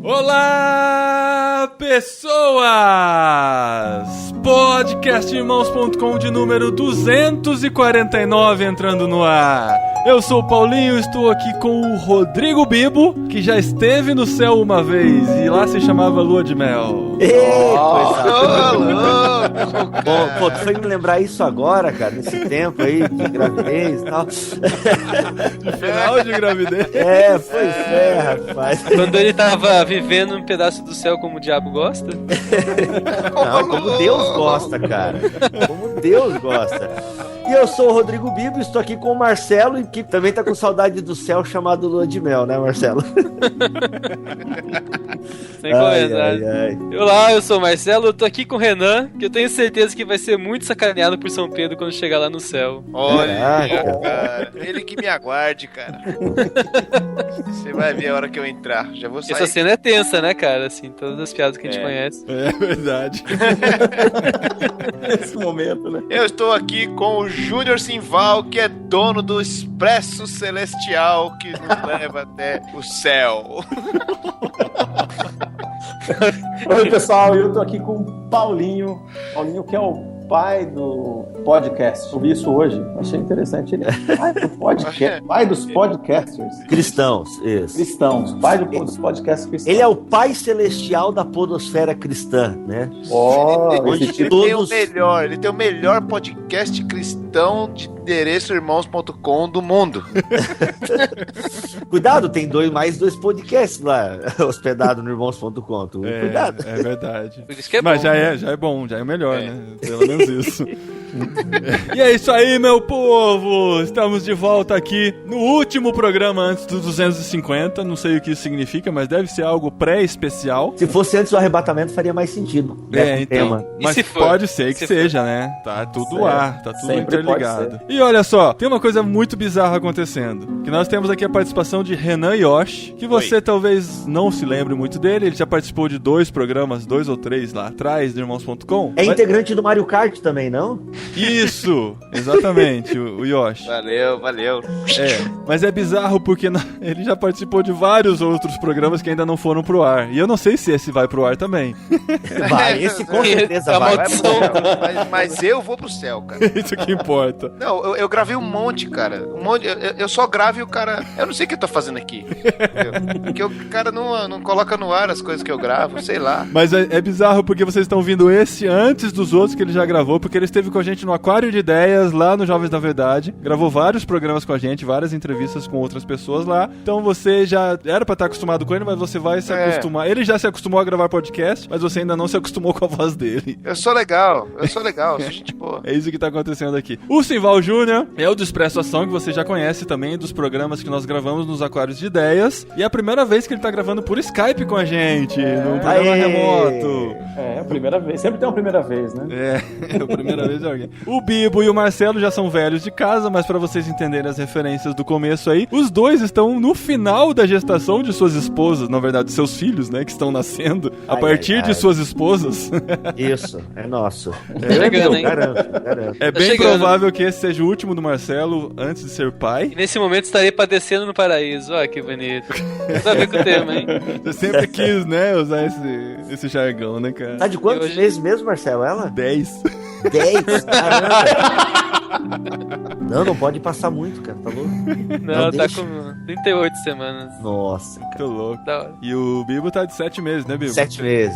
Olá, pessoas! Podcastirmãos.com de número 249 entrando no ar. Eu sou o Paulinho, estou aqui com o Rodrigo Bibo, que já esteve no céu uma vez e lá se chamava Lua de Mel. Pô, tu foi me lembrar isso agora, cara, nesse tempo aí de gravidez e tal. De final de gravidez? Pois é, rapaz. Quando ele tava vivendo um pedaço do céu como o diabo gosta? Não, como Deus gosta, cara. Como Deus gosta. E eu sou o Rodrigo Bibo, estou aqui com o Marcelo, que também tá com saudade do céu chamado Lua de Mel, né, Marcelo? Sem comentário. Olá, eu sou o Marcelo, eu tô aqui com o Renan, que eu tenho certeza que vai ser muito sacaneado por São Pedro quando chegar lá no céu. Olha, cara, ele que me aguarde, cara. Você vai ver a hora que eu entrar, já vou sair. Essa cena é tensa, né, cara? Assim, todas as piadas que a gente conhece. É verdade. Nesse momento, né? Eu estou aqui com o Júnior Simval, que é dono do Expresso Celestial que nos leva até o céu. Oi, pessoal, eu tô aqui com o Paulinho que é o pai do podcast. Eu vi isso hoje, achei interessante. Ele é pai do podcast, pai dos podcasters. Cristãos, isso. Cristãos, pai dos podcasts cristãos. Ele é o pai celestial da podosfera cristã, né? Ele tem o melhor podcast cristão de endereçoirmãos.com do mundo. Cuidado, tem mais dois podcasts lá hospedados no irmãos.com. Cuidado. É verdade. Por isso que é Mas bom, já é bom, já é o melhor, né? Pelo menos isso. E é isso aí, meu povo! Estamos de volta aqui no último programa antes do 250. Não sei o que isso significa, mas deve ser algo pré-especial. Se fosse antes do arrebatamento, faria mais sentido. Então. Tema. Mas pode ser que seja, né? Tá tudo tá tudo Sempre interligado. E olha só, tem uma coisa muito bizarra acontecendo. Que nós temos aqui a participação de Renan Yoshi, que você talvez não se lembre muito dele. Ele já participou de 2 programas, 2 ou 3 lá atrás, do Irmãos.com. É integrante do Mario Kart também, não? Isso, exatamente, o Yoshi. Valeu. Mas é bizarro porque ele já participou de vários outros programas que ainda não foram pro ar. E eu não sei se esse vai pro ar também. Vai, esse com certeza vai. Mas eu vou pro céu, cara. Isso que importa. Não, eu gravei um monte, cara. Eu só gravo e o cara... Eu não sei o que eu tô fazendo aqui. Porque o cara não coloca no ar as coisas que eu gravo, sei lá. Mas é bizarro porque vocês estão vindo esse antes dos outros que ele já gravou, porque ele esteve com a gente no Aquário de Ideias, lá no Jovens da Verdade. Gravou vários programas com a gente, várias entrevistas com outras pessoas lá. Então você já era pra estar acostumado com ele, mas você vai se acostumar. Ele já se acostumou a gravar podcast, mas você ainda não se acostumou com a voz dele. Eu sou legal, sou gente boa. É isso que tá acontecendo aqui. O Simval Júnior é o do Expresso Ação, que você já conhece também, dos programas que nós gravamos nos Aquários de Ideias. E é a primeira vez que ele tá gravando por Skype com a gente, num programa remoto. É a primeira vez. Sempre tem uma primeira vez, né? É a primeira vez de alguém. O Bibo e o Marcelo já são velhos de casa, mas pra vocês entenderem as referências do começo aí, os dois estão no final da gestação de suas esposas, na verdade, seus filhos, né, que estão nascendo a partir de suas esposas. Isso, é nosso. Chegando, hein? Garanto. É bem provável que esse seja o último do Marcelo antes de ser pai. E nesse momento estarei padecendo no paraíso. Olha que bonito. Tudo a ver com o tema, hein? Você sempre quis, né, usar esse jargão, né, cara? Tá de quantos meses mesmo, Marcelo, ela? 10. 10? Caramba! Não pode passar muito, cara, tá louco? Não, tá com 38 semanas. Nossa, cara. Tô louco. Da hora. E o Bibo tá de 7 meses, né, Bibo? 7 meses.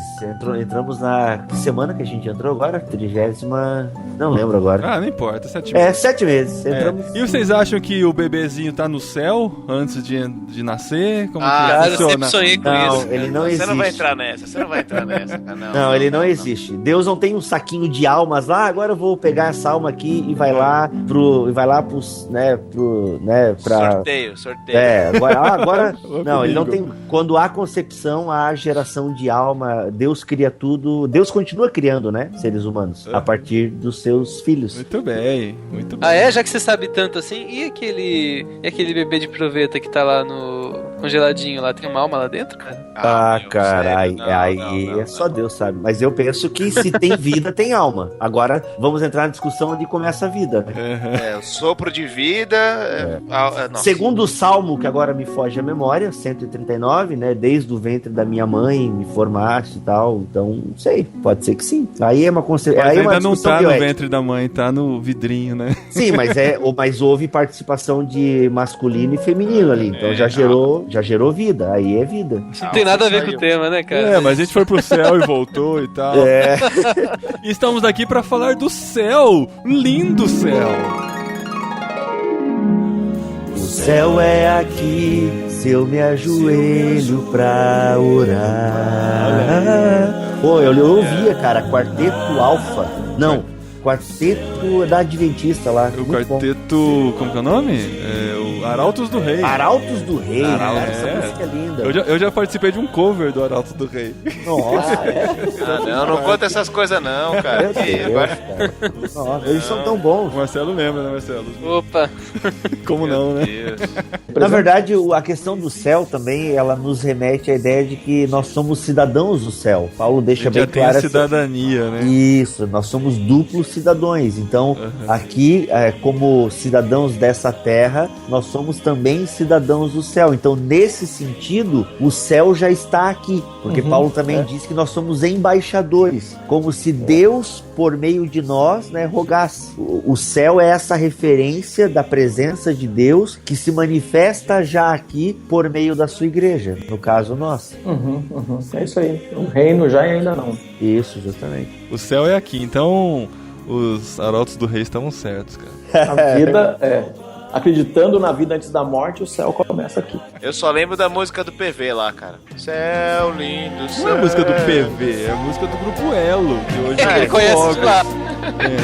Entramos na... Que semana que a gente entrou agora? 30ª... Não lembro agora. Ah, não importa, 7 meses. 7 meses. Entramos... E vocês acham que o bebezinho tá no céu antes de nascer? Como que Cara, eu funciona? sempre sonhei com Não, isso. ele não existe. Você não vai entrar nessa, cara. Não, ele não existe. Deus não tem um saquinho de almas lá, agora eu vou pegar essa alma aqui e vai lá pros, Sorteio. Agora não, ele não tem. Quando há concepção, há geração de alma. Deus cria tudo. Deus continua criando, né? Seres humanos. A partir dos seus filhos. Muito bem. Ah, já que você sabe tanto assim, e aquele bebê de proveta que tá lá no congeladinho lá, tem uma alma lá dentro, cara? Cara, aí é só Deus sabe. Mas eu penso que se tem vida, tem alma. Agora, vamos entrar na discussão onde começa a vida. O sopro de vida... Segundo o Salmo, que agora me foge a memória, 139, né? Desde o ventre da minha mãe, me formaste e tal. Então, não sei, pode ser que sim. Aí é uma concepção. Mas ainda não tá no ventre da mãe, tá no vidrinho, né? Sim, mas houve participação de masculino e feminino ali. Então já gerou vida. Aí é vida. Não tem nada a ver com o tema, né, cara? Mas a gente foi pro céu e voltou e tal. E estamos aqui pra falar do céu. Lindo céu. O céu é aqui, se eu me ajoelho pra orar. Pô, eu ouvia, cara, Quarteto Alfa. Não, Quarteto da Adventista lá. O quarteto, como que é o nome? O Arautos do Rei. Arautos do Rei, cara, essa música é linda. Eu já participei de um cover do Arautos do Rei. Nossa, não conta essas coisas não, cara. Nossa, eles são tão bons. O Marcelo lembra, né, Marcelo? Opa! Como não, né? Na verdade, a questão do céu também, ela nos remete à ideia de que nós somos cidadãos do céu. Paulo deixa bem claro. Já tem a cidadania, né? Isso, nós somos duplos cidadãos. Então, aqui, como cidadãos dessa terra, nós somos também cidadãos do céu. Então, nesse sentido, o céu já está aqui. Porque Paulo também diz que nós somos embaixadores. Como se Deus, por meio de nós, né, rogasse. O céu é essa referência da presença de Deus que se manifesta já aqui por meio da sua igreja. No caso, nós. É isso aí. O reino já e ainda não. Isso, justamente. O céu é aqui. Então, os Arautos do Rei estavam certos, cara. A vida acreditando na vida antes da morte, o céu começa aqui. Eu só lembro da música do PV lá, cara. Céu lindo, céu. Não é a música do PV, é a música do Grupo Elo, que hoje ele conhece de lá.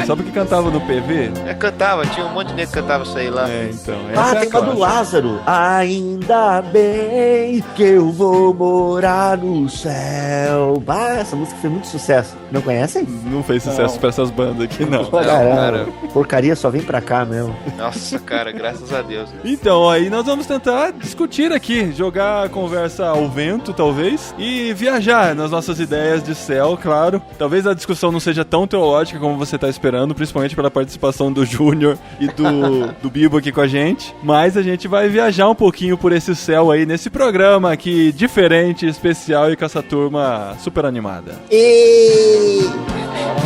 Sabe o que cantava no PV? Cantava, tinha um monte de gente que cantava isso aí lá. Então. Tem uma do Lázaro. Ainda bem que eu vou morar no céu. Essa música fez muito sucesso. Não conhecem? Não fez sucesso pra essas bandas aqui, não. Caramba, porcaria só vem pra cá mesmo. Nossa, cara, graças a Deus. Então, aí nós vamos tentar discutir aqui, jogar a conversa ao vento, talvez, e viajar nas nossas ideias de céu, claro. Talvez a discussão não seja tão teológica como você tá esperando, principalmente pela participação do Júnior e do Bibo aqui com a gente. Mas a gente vai viajar um pouquinho por esse céu aí, nesse programa aqui, diferente, especial e com essa turma super animada.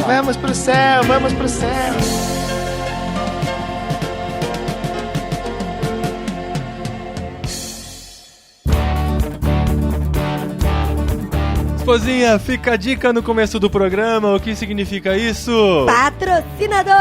Vamos pro céu, vamos pro céu. Esposinha, fica a dica no começo do programa, o que significa isso? Patrocinador!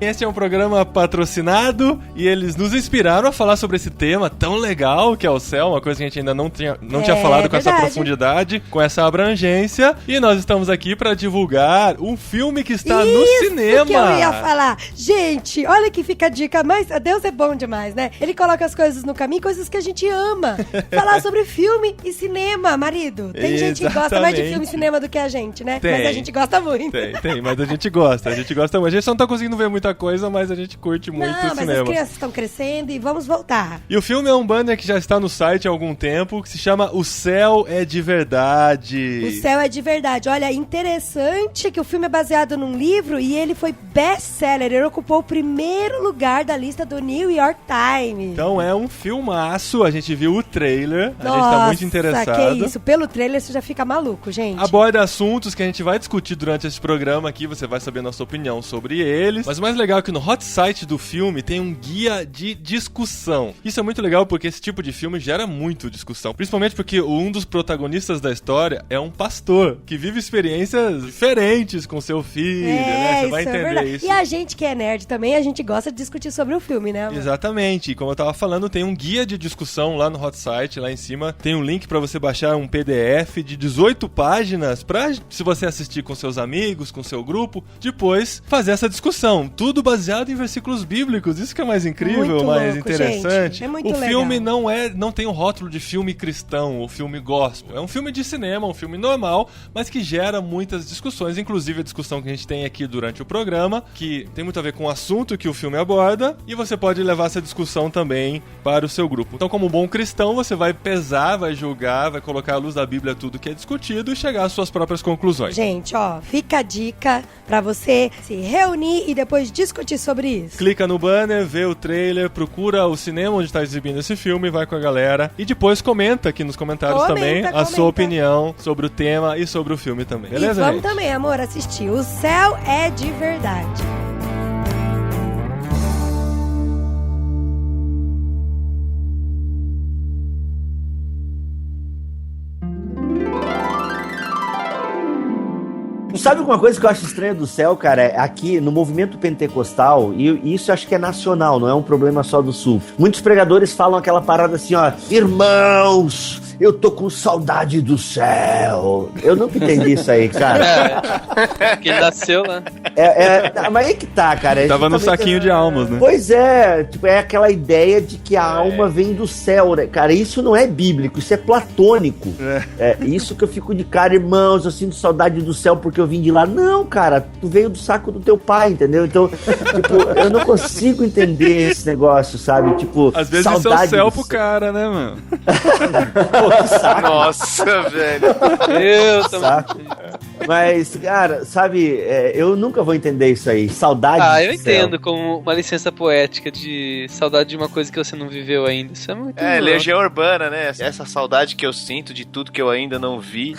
Esse é um programa patrocinado e eles nos inspiraram a falar sobre esse tema tão legal que é o céu, uma coisa que a gente ainda não tinha falado com essa profundidade, com essa abrangência, e nós estamos aqui para divulgar um filme que está no cinema. Isso que eu ia falar. Gente, olha que fica a dica, mas Deus é bom demais, né? Ele coloca as coisas no caminho, coisas que a gente ama. Falar sobre filme e cinema, marido. Tem gente que gosta mais de filme e cinema do que a gente, né? Mas a gente gosta muito. Tem, mas a gente gosta muito. A gente só não tá conseguindo ver muita coisa, mas a gente curte muito o cinema. Mas as crianças estão crescendo e vamos voltar. E o filme é um banner que já está no site há algum tempo, que se chama O Céu é de Verdade. O Céu é de Verdade. Olha, interessante que o filme é baseado num livro e ele foi best-seller. Ele ocupou o primeiro lugar da lista do New York Times. Então é um filmaço. A gente viu o trailer. Nossa, a gente tá muito interessado. Que isso. Pelo trailer você já fica maluco, gente. Aborda assuntos que a gente vai discutir durante esse programa aqui. Você vai saber nossa opinião sobre eles. Mas o mais legal é que no hot site do filme tem um guia de discussão. Isso é muito legal porque esse tipo de filme gera muito discussão. Principalmente porque um dos protagonistas da história é um pastor que vive experiências diferentes com seu filho, né? Você vai entender isso. E a gente que é nerd também, a gente gosta de discutir sobre o filme, né, amor? Exatamente. E como eu tava falando, tem um guia de discussão lá no hot site, lá em cima. Tem um link pra você baixar um PDF de 18 páginas pra, se você assistir com seus amigos, com seu grupo, depois fazer essa discussão. Tudo tudo baseado em versículos bíblicos. Isso que é mais incrível, Muito mais louco, interessante. gente. É muito o filme legal. não tem o rótulo de filme cristão ou filme gospel. É um filme de cinema, um filme normal, mas que gera muitas discussões, inclusive a discussão que a gente tem aqui durante o programa, que tem muito a ver com o assunto que o filme aborda, e você pode levar essa discussão também para o seu grupo. Então, como bom cristão, você vai pesar, vai julgar, vai colocar à luz da Bíblia tudo que é discutido e chegar às suas próprias conclusões. Gente, ó, fica a dica pra você se reunir e depois discutir sobre isso. Clica no banner, vê o trailer, procura o cinema onde está exibindo esse filme, vai com a galera e depois comenta aqui nos comentários também a sua opinião sobre o tema e sobre o filme também. Beleza, e vamos gente? também, amor, assistir. O Céu é de Verdade. Sabe uma coisa que eu acho estranha do céu, cara? Aqui no movimento pentecostal, e isso acho que é nacional, não é um problema só do sul. Muitos pregadores falam aquela parada assim, ó, irmãos, eu tô com saudade do céu. Eu nunca entendi isso aí, cara. Que ele nasceu, né? Mas aí que tá, cara. Tava no saquinho de almas, né? Pois é, tipo, é aquela ideia de que a alma vem do céu, né? Cara, isso não é bíblico, isso é platônico. É isso que eu fico de cara, irmãos, eu sinto saudade do céu porque eu vim de lá. Não, cara, tu veio do saco do teu pai, entendeu? Então, tipo, eu não consigo entender esse negócio, sabe? Tipo, às vezes isso é o céu pro cara, né, mano? Pô, que saco. Nossa, velho. Eu também. Mas, cara, sabe, eu nunca vou entender isso aí. Saudade eu do céu. entendo como uma licença poética de saudade de uma coisa que você não viveu ainda. Isso é muito louco. Legião Urbana, né? Essa saudade que eu sinto de tudo que eu ainda não vi.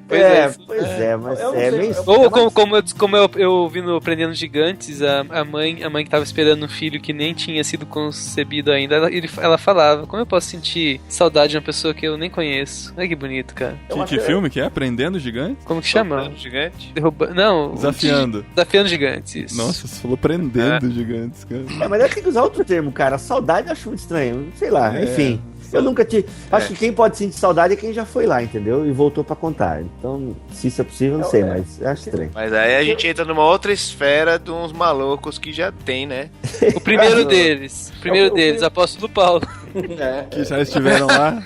Pois é, mas Eu não é sei, meio... Ou como eu vi no Aprendendo Gigantes, a mãe que tava esperando um filho que nem tinha sido concebido ainda, ela falava, como eu posso sentir saudade de uma pessoa que eu nem conheço? Olha que bonito, cara. Que filme que é? Aprendendo Gigante? Como que chama? Gigante? Não. Desafiando. Desafiando Gigantes, isso. Nossa, você falou prendendo gigantes, cara. Mas eu tenho que usar outro termo, cara. Saudade eu acho muito estranho. Sei lá, enfim. Eu nunca tive. Acho que quem pode sentir saudade é quem já foi lá, entendeu? E voltou pra contar. Então, se isso é possível, não sei, mas eu acho estranho. Mas aí a gente entra numa outra esfera de uns malucos que já tem, né? O primeiro deles, apóstolo Paulo. Que já estiveram lá.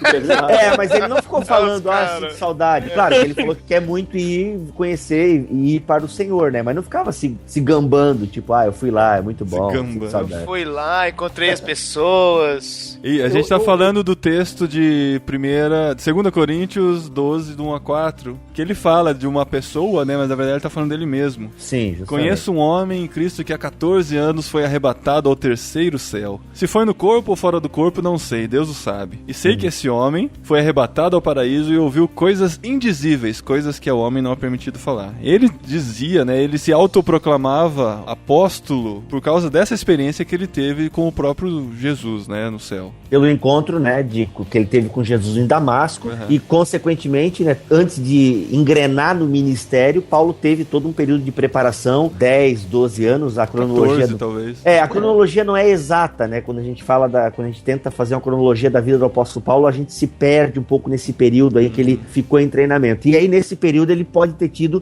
Mas ele não ficou falando, sinto saudade. Claro, ele falou que quer muito ir conhecer e ir para o Senhor, né? Mas não ficava se gambando, tipo, eu fui lá, é muito bom. Eu fui lá, encontrei as pessoas. E a gente tá falando do texto de 2 Coríntios 12, do 1 a 4, que ele fala de uma pessoa, né? Mas na verdade ele tá falando dele mesmo. Sim, justamente. Conheço um homem em Cristo que há 14 anos foi arrebatado ao terceiro céu. Se foi no corpo ou fora do corpo, não sei, Deus o sabe. E sei que esse homem foi arrebatado ao paraíso e ouviu coisas indizíveis, coisas que ao homem não é permitido falar. Ele dizia, né? Ele se autoproclamava apóstolo por causa dessa experiência que ele teve com o próprio Jesus, né? No céu. Pelo encontro, né, que ele teve com Jesus em Damasco, e consequentemente, né, antes de engrenar no ministério, Paulo teve todo um período de preparação, 10, 12 anos, a cronologia... 14, talvez. A cronologia não é exata, né, quando a gente quando a gente tenta fazer uma cronologia da vida do apóstolo Paulo, a gente se perde um pouco nesse período aí que ele ficou em treinamento. E aí, nesse período, ele pode ter tido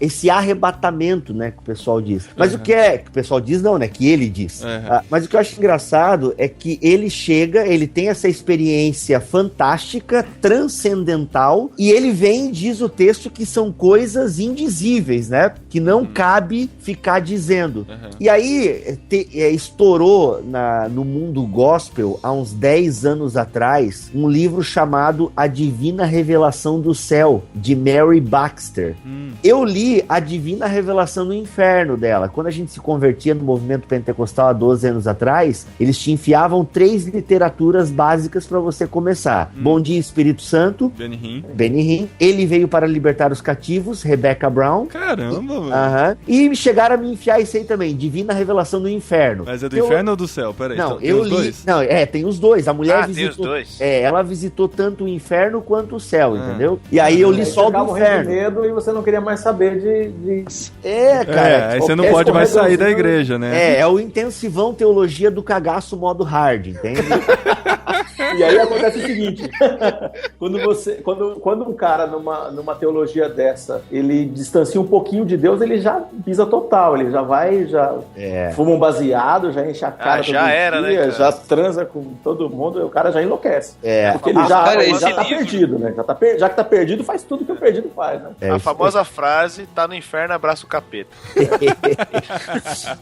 esse arrebatamento, né, que o pessoal diz. Mas o que o pessoal diz, não, né, que ele diz. Mas o que eu acho engraçado é que ele chega, ele tem essa experiência fantástica, transcendental, e ele vem e diz o texto que são coisas indizíveis, né? Que não cabe ficar dizendo. E aí, estourou no mundo gospel, há uns 10 anos atrás, um livro chamado A Divina Revelação do Céu, de Mary Baxter. Eu li A Divina Revelação do Inferno dela. Quando a gente se convertia no movimento pentecostal há 12 anos atrás, eles te enfiavam 3 literaturas básicas para você começar. Bom Dia, Espírito Santo. Benny Hinn. Ele Veio para Libertar os Cativos, Rebecca Brown. Caramba, mano. E chegaram a me enfiar isso aí também, Divina Revelação do Inferno. Mas é do inferno ou do céu? Peraí. Não, então, eu li... Dois? Não, tem os dois. A mulher visitou... tem os dois. Ela visitou tanto o inferno quanto o céu, entendeu? E aí eu li só o do inferno. Medo e você não queria mais saber de... cara. Aí você não pode mais sair da igreja, né? É o intensivão teologia do cagaço modo hard, entende? E aí acontece o seguinte, quando um cara numa teologia dessa, ele distancia um pouquinho de Deus, ele já pisa total, ele já vai, fuma um baseado, já enche a cara já era, dia, né, já transa com todo mundo, e o cara já enlouquece. Porque ele já tá perdido, né? Já que tá perdido, faz tudo que o perdido faz, né? A famosa frase, tá no inferno, abraça o capeta.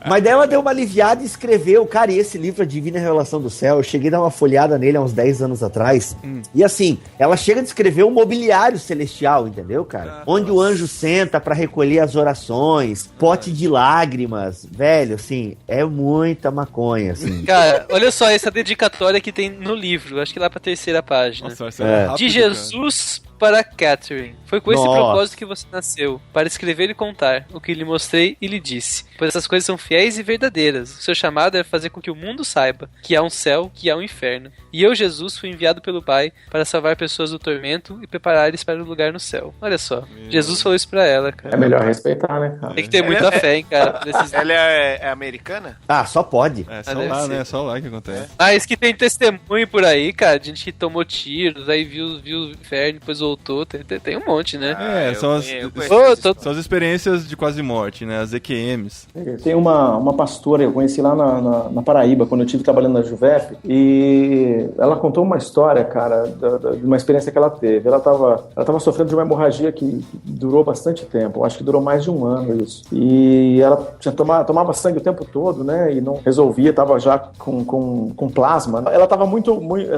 Mas daí ela deu uma aliviada e escreveu, cara, e esse livro, A Divina Revelação do Céu, eu cheguei a dar uma folhada nele há uns 10 anos atrás, e assim, ela chega a descrever o mobiliário celestial, entendeu, cara? Onde o anjo senta pra recolher as orações, pote de lágrimas, velho, assim, é muita maconha, assim. Cara, olha só essa dedicatória que tem no livro, acho que lá pra 3ª página. Nossa, rápido, de Jesus para Catherine. Foi com esse propósito que você nasceu, para escrever e contar o que lhe mostrei e lhe disse. Pois essas coisas são fiéis e verdadeiras. O seu chamado é fazer com que o mundo saiba que há um céu, que há um inferno. E eu, Jesus, fui enviado pelo Pai para salvar pessoas do tormento e preparar eles para o lugar no céu. Olha só, Jesus falou isso pra ela, cara. É melhor respeitar, né, cara? Tem que ter muita fé, hein, cara. Ela é americana? Ah, só pode. É só lá, né? Só lá que acontece. Mas que tem testemunho por aí, cara, de gente que tomou tiros, aí viu o inferno, depois voltou. Tem um monte, né? São as experiências de quase morte, né? As EQMs. Tem uma pastora, eu conheci lá na Paraíba, quando eu estive trabalhando na Juvep, e ela contou uma história, cara, de uma experiência que ela teve. Ela tava sofrendo de uma hemorragia que durou bastante tempo, acho que durou mais de 1 ano isso. E ela tomava sangue o tempo todo, né? E não resolvia, tava já com plasma. Ela tava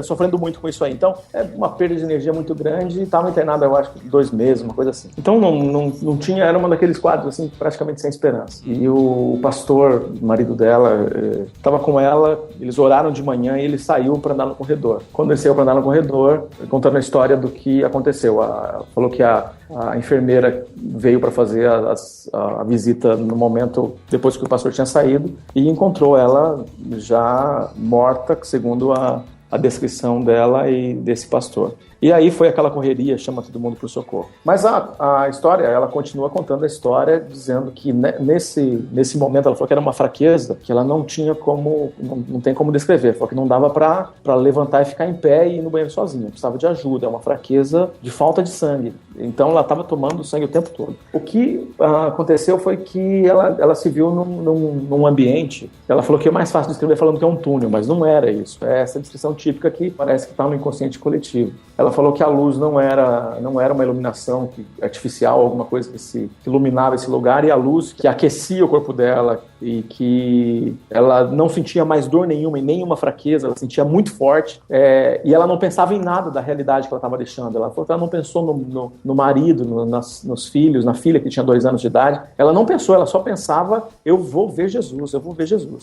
sofrendo muito com isso aí. Então, é uma perda de energia muito grande e tava internada, eu acho, 2 meses, uma coisa assim. Então, não tinha, era uma daqueles quadros, assim, praticamente sem esperança. E o pastor, o marido dela, tava com ela, eles oraram de manhã e ele saiu para andar no corredor. Quando ele saiu para andar no corredor, contando a história do que aconteceu. Falou que a enfermeira veio para fazer a visita no momento depois que o pastor tinha saído e encontrou ela já morta, segundo a descrição dela e desse pastor. E aí foi aquela correria, chama todo mundo pro socorro. Mas a história, ela continua contando a história, dizendo que nesse momento ela falou que era uma fraqueza, que ela não tinha como, não tem como descrever. Falou que não dava pra levantar e ficar em pé e ir no banheiro sozinha. Precisava de ajuda, é uma fraqueza de falta de sangue. Então ela estava tomando sangue o tempo todo. O que aconteceu foi que ela se viu num ambiente, ela falou que é mais fácil de descrever falando que é um túnel, mas não era isso. É essa descrição típica que parece que está no inconsciente coletivo. Ela falou que a luz não era uma iluminação artificial, alguma coisa que iluminava esse lugar, e a luz que aquecia o corpo dela e que ela não sentia mais dor nenhuma e nenhuma fraqueza, ela sentia muito forte, e ela não pensava em nada da realidade que ela estava deixando. Ela falou que ela não pensou no marido, nos filhos, na filha que tinha 2 anos de idade. Ela não pensou, ela só pensava, eu vou ver Jesus.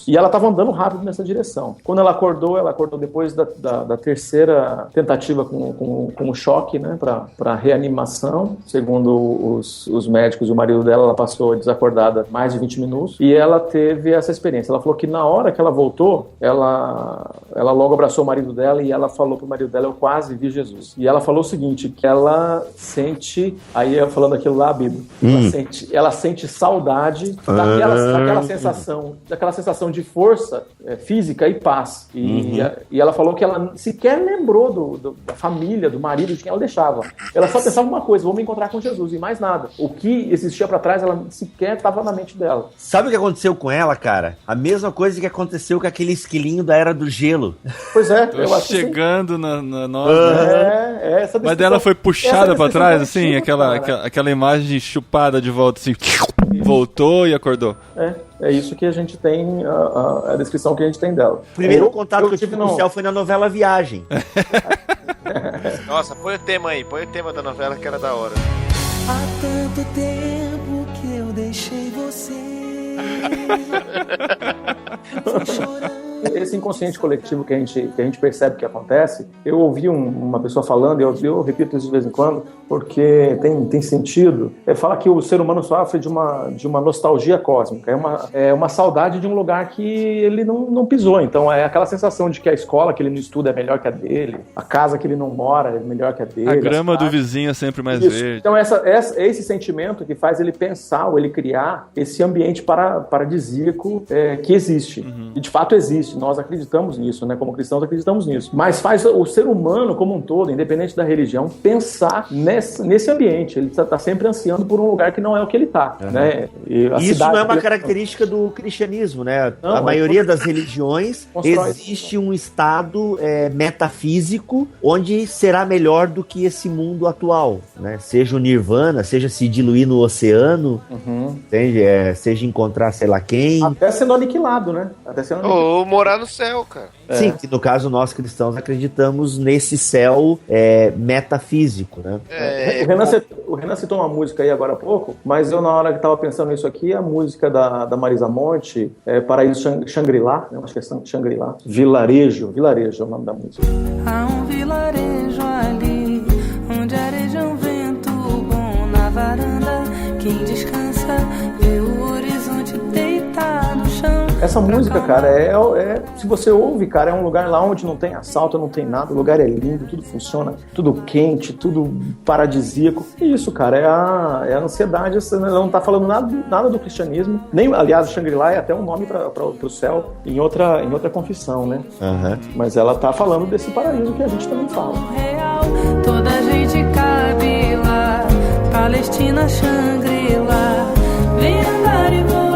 E ela estava andando rápido nessa direção. Quando ela acordou depois da 3ª tentativa com o choque, né, para reanimação. Segundo os médicos e o marido dela, ela passou desacordada mais de 20 minutos e ela teve essa experiência. Ela falou que na hora que ela voltou, ela logo abraçou o marido dela e ela falou pro marido dela, eu quase vi Jesus. E ela falou o seguinte, que ela sente, aí eu falando aquilo lá, Bibo, ela sente saudade daquela sensação de força física e paz. E ela falou que ela sequer lembrou da família, do marido, de quem ela deixava. Ela só pensava uma coisa, vou me encontrar com Jesus, e mais nada. O que existia pra trás, ela sequer estava na mente dela. Sabe o que aconteceu com ela, cara? A mesma coisa que aconteceu com aquele esquilinho da Era do Gelo. Pois é, eu acho chegando na nossa. Essa mas dela foi puxada pra trás, assim, aquela imagem chupada de volta, assim, voltou e acordou. É isso que a gente tem, a descrição que a gente tem dela. O primeiro contato que eu tive no céu foi na novela Viagem. Nossa, põe o tema aí, põe o tema da novela que era da hora. Há tanto tempo que eu deixei você. Fui chorando. Esse inconsciente coletivo que a gente percebe que acontece, eu ouvi uma pessoa falando, eu repito isso de vez em quando, porque tem sentido. Fala que o ser humano sofre de uma nostalgia cósmica, é uma saudade de um lugar que ele não pisou. Então é aquela sensação de que a escola que ele não estuda é melhor que a dele, a casa que ele não mora é melhor que a dele. A grama do vizinho é sempre mais verde. Então esse sentimento que faz ele pensar ou ele criar esse ambiente paradisíaco que existe. E de fato existe. Nós acreditamos acreditamos nisso, né? Como cristãos acreditamos nisso. Mas faz o ser humano como um todo, independente da religião, pensar nesse ambiente. Ele está sempre ansiando por um lugar que não é o que ele está, né? Isso não é uma característica do cristianismo, né? Não, a maioria das religiões existe um estado metafísico onde será melhor do que esse mundo atual, né? Seja o nirvana, seja se diluir no oceano, entende? Seja encontrar sei lá quem. Até sendo aniquilado, né? Ou morar no céu, cara. Sim, que no caso nós cristãos acreditamos nesse céu metafísico, né? O Renan citou uma música aí agora há pouco, mas eu na hora que tava pensando nisso aqui, a música da Marisa Monte, Paraíso Shangri-La, né? Acho que é Shangri-La. Vilarejo é o nome da música. Há um vilarejo ali, onde areja um vento bom na varanda. Quem descansa vê o horizonte deitado no chão. Essa música, cara, se você ouve, cara, é um lugar lá onde não tem assalto, não tem nada, o lugar é lindo, tudo funciona, tudo quente, tudo paradisíaco. E isso, cara, é a ansiedade, você não tá falando nada do cristianismo, nem, aliás, o Shangri-La é até um nome para o céu em outra confissão, né? Mas ela tá falando desse paraíso que a gente também fala. Real, toda a gente cabe lá, Palestina, Shangri-La, vem andar e voa.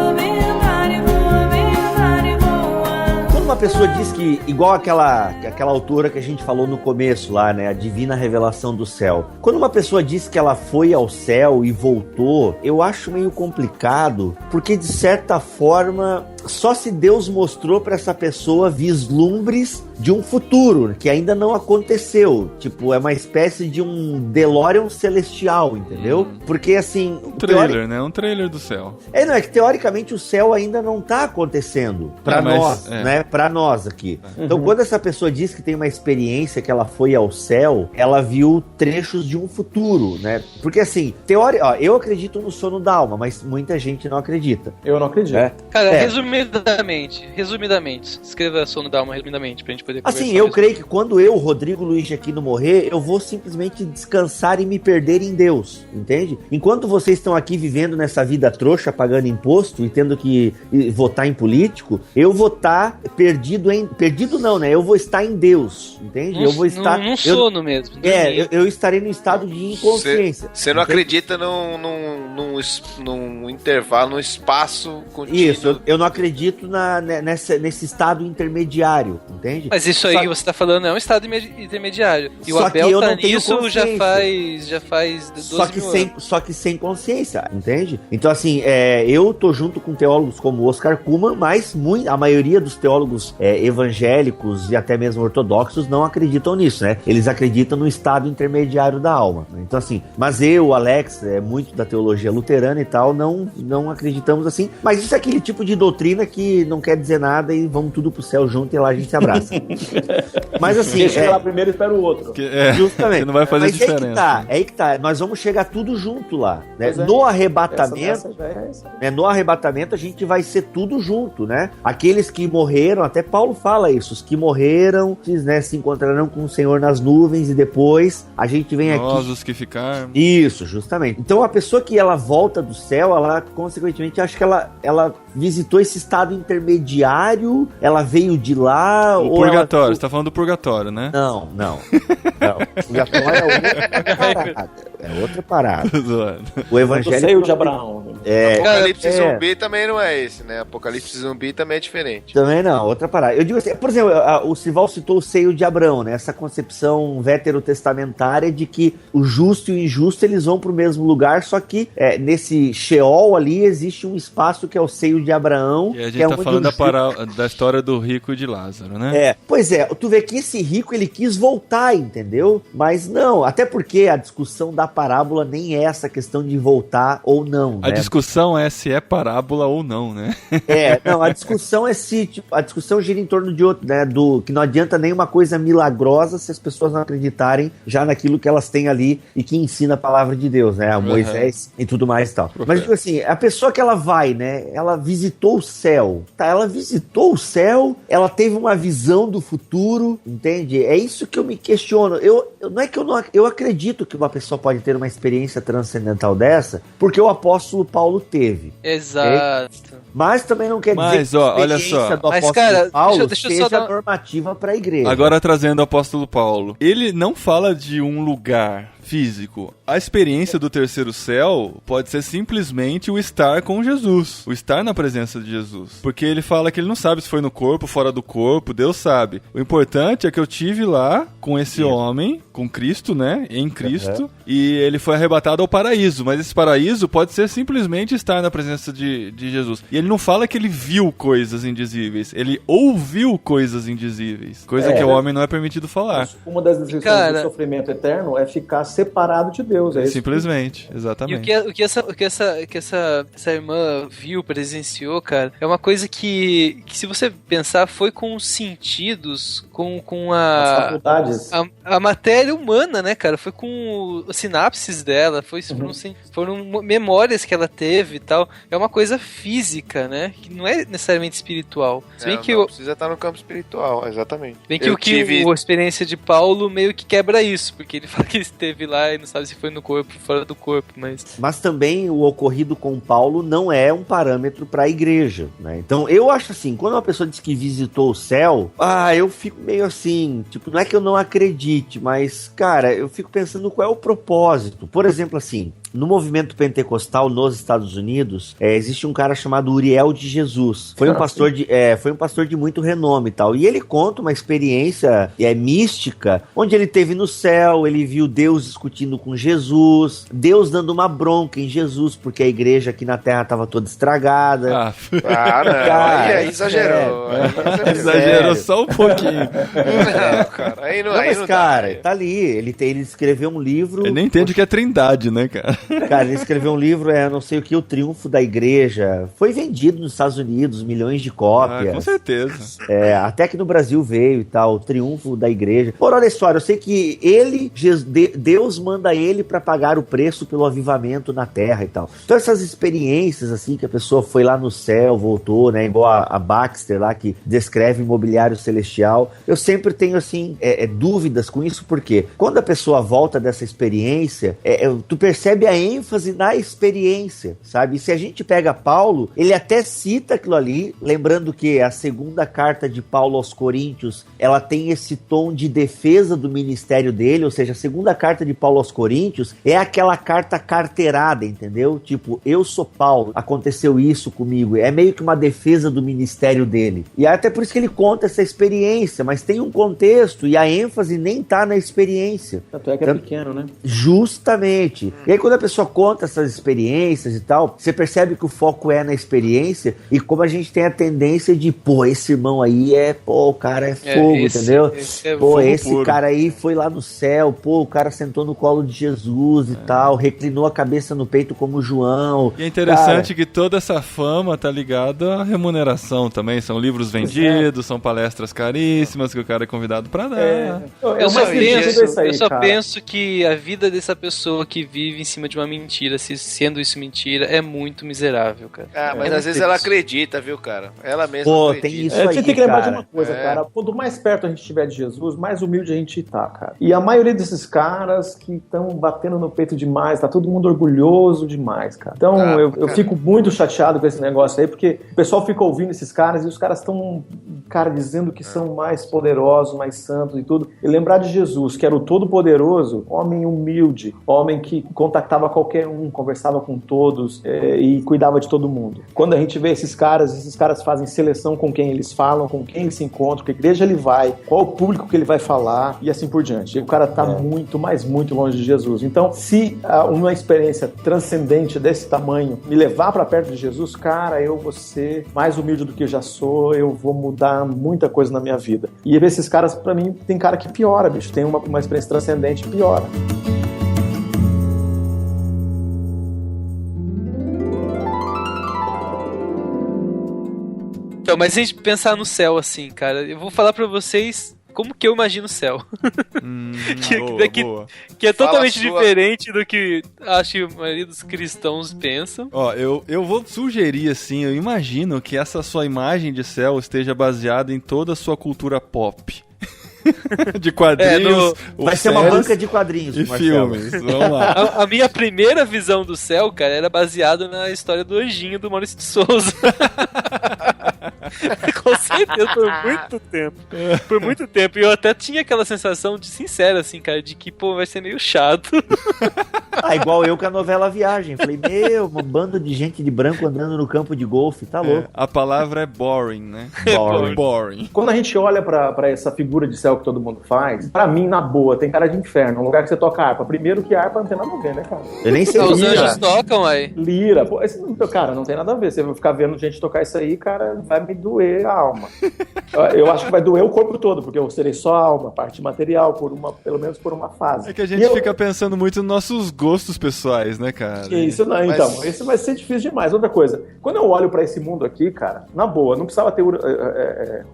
Uma pessoa diz que, igual aquela autora que a gente falou no começo lá, né, a divina revelação do céu. Quando uma pessoa diz que ela foi ao céu e voltou, eu acho meio complicado, porque de certa forma, só se Deus mostrou para essa pessoa vislumbres de um futuro que ainda não aconteceu. Tipo, é uma espécie de um DeLorean celestial, entendeu? Porque assim... Um trailer, né? Um trailer do céu. Não, é que teoricamente o céu ainda não tá acontecendo pra nós, né? Pra nós aqui. Então, quando essa pessoa diz que tem uma experiência que ela foi ao céu, ela viu trechos de um futuro, né? Porque assim, eu acredito no sono da alma, mas muita gente não acredita. Eu não acredito. Cara, resumidamente, escreva sono da alma resumidamente pra gente poder conversar. Assim, eu creio que quando eu, Rodrigo Luiz Aquino, morrer, eu vou simplesmente descansar e me perder em Deus, entende? Enquanto vocês estão aqui vivendo nessa vida trouxa, pagando imposto e tendo que votar em político, eu vou estar perdido não, né? Eu vou estar em Deus, entende? Eu vou estar... Num sono mesmo. Eu estarei no estado de inconsciência. Você não acredita num intervalo, num espaço contínuo. Isso, eu não acredito nesse estado intermediário, entende? Mas isso aí que você tá falando é um estado intermediário. E o Abel tá nisso já faz 12 mil anos. Só que sem consciência, entende? Então assim, eu tô junto com teólogos como Oscar Cullmann, mas a maioria dos teólogos evangélicos e até mesmo ortodoxos não acreditam nisso, né? Eles acreditam no estado intermediário da alma, né? Então assim, mas eu, Alex, muito da teologia luterana e tal, não acreditamos assim, mas isso é aquele tipo de doutrina que não quer dizer nada e vamos tudo pro céu junto e lá a gente se abraça. Mas assim... Quem chega lá primeiro espera o outro. Justamente. Que não vai fazer diferença. Aí que tá. Nós vamos chegar tudo junto lá, né? No arrebatamento, no arrebatamento a gente vai ser tudo junto, né? Aqueles que morreram, até Paulo fala isso, os que morreram, né, se encontrarão com o Senhor nas nuvens e depois a gente vem aqui... Nós, os que ficarmos. Isso, justamente. Então a pessoa que ela volta do céu, ela consequentemente, acho que ela visitou esse estado intermediário, ela veio de lá... O purgatório, você tá falando do purgatório, né? Não. O purgatório é outra parada. O evangelho... O seio de Abraão. Apocalipse zumbi também não é esse, né? Apocalipse zumbi também é diferente. Também não, outra parada. Eu digo assim, por exemplo, o Sival citou o seio de Abraão, né? Essa concepção veterotestamentária de que o justo e o injusto eles vão pro mesmo lugar, só que nesse Sheol ali existe um espaço que é o seio de Abraão. E a gente tá falando da história do rico e de Lázaro, né? Pois é, tu vê que esse rico ele quis voltar, entendeu? Mas não, até porque a discussão da parábola nem é essa questão de voltar ou não, A discussão é se é parábola ou não, né? A discussão é a discussão gira em torno de outro, né? Que não adianta nenhuma coisa milagrosa se as pessoas não acreditarem já naquilo que elas têm ali e que ensina a palavra de Deus, né? A Moisés e tudo mais e tal. Mas digo assim, a pessoa que ela vai, né? Ela visitou o céu, ela visitou o céu, ela teve uma visão do futuro, entende? É isso que eu me questiono. Não é que eu acredito que uma pessoa pode ter uma experiência transcendental dessa, porque o apóstolo Paulo Paulo teve. Exato. Mas também não quer dizer que a olha experiência só. do apóstolo Cara, Paulo deixa eu seja só dar... normativa para a igreja. Agora trazendo o apóstolo Paulo. Ele não fala de um lugar físico. A experiência do terceiro céu pode ser simplesmente o estar com Jesus, o estar na presença de Jesus. Porque ele fala que ele não sabe se foi no corpo, fora do corpo, Deus sabe. O importante é que eu tive lá com esse homem, com Cristo, né? Em Cristo, e ele foi arrebatado ao paraíso. Mas esse paraíso pode ser simplesmente estar na presença de Jesus. E ele não fala que ele viu coisas indizíveis, ele ouviu coisas indizíveis. Coisa que ao homem não é permitido falar. Uma das descrições do sofrimento eterno é ficar separado de Deus. É isso. Simplesmente, exatamente. E o que essa irmã viu, presenciou, cara, é uma coisa que se você pensar, foi com os sentidos, com as faculdades. A matéria humana, né, cara? Foi com as sinapses dela, foram memórias que ela teve e tal. É uma coisa física, né? Que não é necessariamente espiritual. Se bem que precisa estar no campo espiritual, exatamente. Bem que a experiência de Paulo meio que quebra isso, porque ele fala que ele esteve lá e não sabe se foi no corpo ou fora do corpo, mas também o ocorrido com Paulo não é um parâmetro para a igreja, né? Então eu acho assim, quando uma pessoa diz que visitou o céu, eu fico meio assim, tipo, não é que eu não acredite, mas, cara, eu fico pensando qual é o propósito. Por exemplo, assim, no movimento pentecostal nos Estados Unidos, existe um cara chamado Uriel de Jesus. Foi um pastor de muito renome e tal. E ele conta uma experiência mística, onde ele esteve no céu, ele viu Deus discutindo com Jesus, Deus dando uma bronca em Jesus, porque a igreja aqui na Terra estava toda estragada. Não. Aí exagerou. Exagerou só um pouquinho. Não, cara. Mas, cara, tá ali. Ele escreveu um livro... Ele nem entende o que é trindade, né, cara? Cara, ele escreveu um livro, não sei o que, O Triunfo da Igreja. Foi vendido nos Estados Unidos, milhões de cópias. Com certeza. Até que no Brasil veio e tal, O Triunfo da Igreja. Por olha a história, eu sei que Deus manda ele para pagar o preço pelo avivamento na Terra e tal. Então essas experiências, assim, que a pessoa foi lá no céu, voltou, né, igual a Baxter lá, que descreve o mobiliário celestial. Eu sempre tenho, assim, dúvidas com isso, porque quando a pessoa volta dessa experiência, tu percebe a ênfase na experiência, sabe? E se a gente pega Paulo, ele até cita aquilo ali, lembrando que a segunda carta de Paulo aos Coríntios, ela tem esse tom de defesa do ministério dele, ou seja, a segunda carta de Paulo aos Coríntios é aquela carta carteirada, entendeu? Tipo, eu sou Paulo, aconteceu isso comigo, é meio que uma defesa do ministério dele. E até por isso que ele conta essa experiência, mas tem um contexto e a ênfase nem tá na experiência. Tanto é que é pequeno, né? Justamente. E aí quando a pessoa conta essas experiências e tal, você percebe que o foco é na experiência e como a gente tem a tendência de, esse irmão aí o cara é fogo, entendeu? Esse cara aí foi lá no céu, o cara sentou no colo de Jesus e tal, reclinou a cabeça no peito como João. E é interessante que toda essa fama tá ligada à remuneração também, são livros vendidos, são palestras caríssimas que o cara é convidado pra dar. Eu só penso que a vida dessa pessoa que vive em cima de uma mentira, sendo isso mentira, é muito miserável, cara. Mas às vezes ela acredita, viu, cara? Ela mesma acredita. Tem isso aí, você tem que lembrar de uma coisa, cara. Quanto mais perto a gente estiver de Jesus, mais humilde a gente tá, cara. E a maioria desses caras que estão batendo no peito demais, tá todo mundo orgulhoso demais, cara. Então eu fico muito chateado com esse negócio aí, porque o pessoal fica ouvindo esses caras e os caras estão, cara, dizendo que são mais poderosos, mais santos e tudo. E lembrar de Jesus, que era o Todo-Poderoso, homem humilde, homem que contactava qualquer um, conversava com todos e cuidava de todo mundo. Quando a gente vê esses caras fazem seleção com quem eles falam, com quem eles se encontram, que igreja ele vai, qual o público que ele vai falar e assim por diante. E o cara tá muito, mas muito longe de Jesus. Então, se uma experiência transcendente desse tamanho me levar para perto de Jesus, cara, eu vou ser mais humilde do que eu já sou, eu vou mudar muita coisa na minha vida. E esses caras, pra mim, tem cara que piora, bicho. Tem uma experiência transcendente e piora. Então, mas se a gente pensar no céu assim, cara, eu vou falar pra vocês como que eu imagino o céu. Que é totalmente diferente do que acho que a maioria dos cristãos pensam. Eu vou sugerir assim, eu imagino que essa sua imagem de céu esteja baseada em toda a sua cultura pop. De quadrinhos. Vai ser uma banca de quadrinhos, e Marcelo. filmes. Vamos lá. A minha primeira visão do céu, cara, era baseada na história do Anjinho do Maurício de Souza. Com certeza, por muito tempo. Por muito tempo. E eu até tinha aquela sensação de sincera, assim, cara, de que, pô, vai ser meio chato. Igual eu com a novela Viagem. Falei, uma banda de gente de branco andando no campo de golfe, tá louco. A palavra é boring, né? Boring. Quando a gente olha pra essa figura de céu que todo mundo faz, pra mim, na boa, tem cara de inferno. Um lugar que você toca harpa. Primeiro que a harpa não tem nada a ver, né, cara? Eu nem sei Os lira. anjos tocam aí. Lira. Pô, cara, não tem nada a ver. Você vai ficar vendo gente tocar isso aí, cara, vai me doer a alma. Eu acho que vai doer o corpo todo, porque eu serei só a alma, parte material, pelo menos por uma fase. É que a gente fica pensando muito nos nossos gostos pessoais, né, cara? Isso não, então, isso vai ser difícil demais. Outra coisa, quando eu olho pra esse mundo aqui, cara, na boa, não precisava ter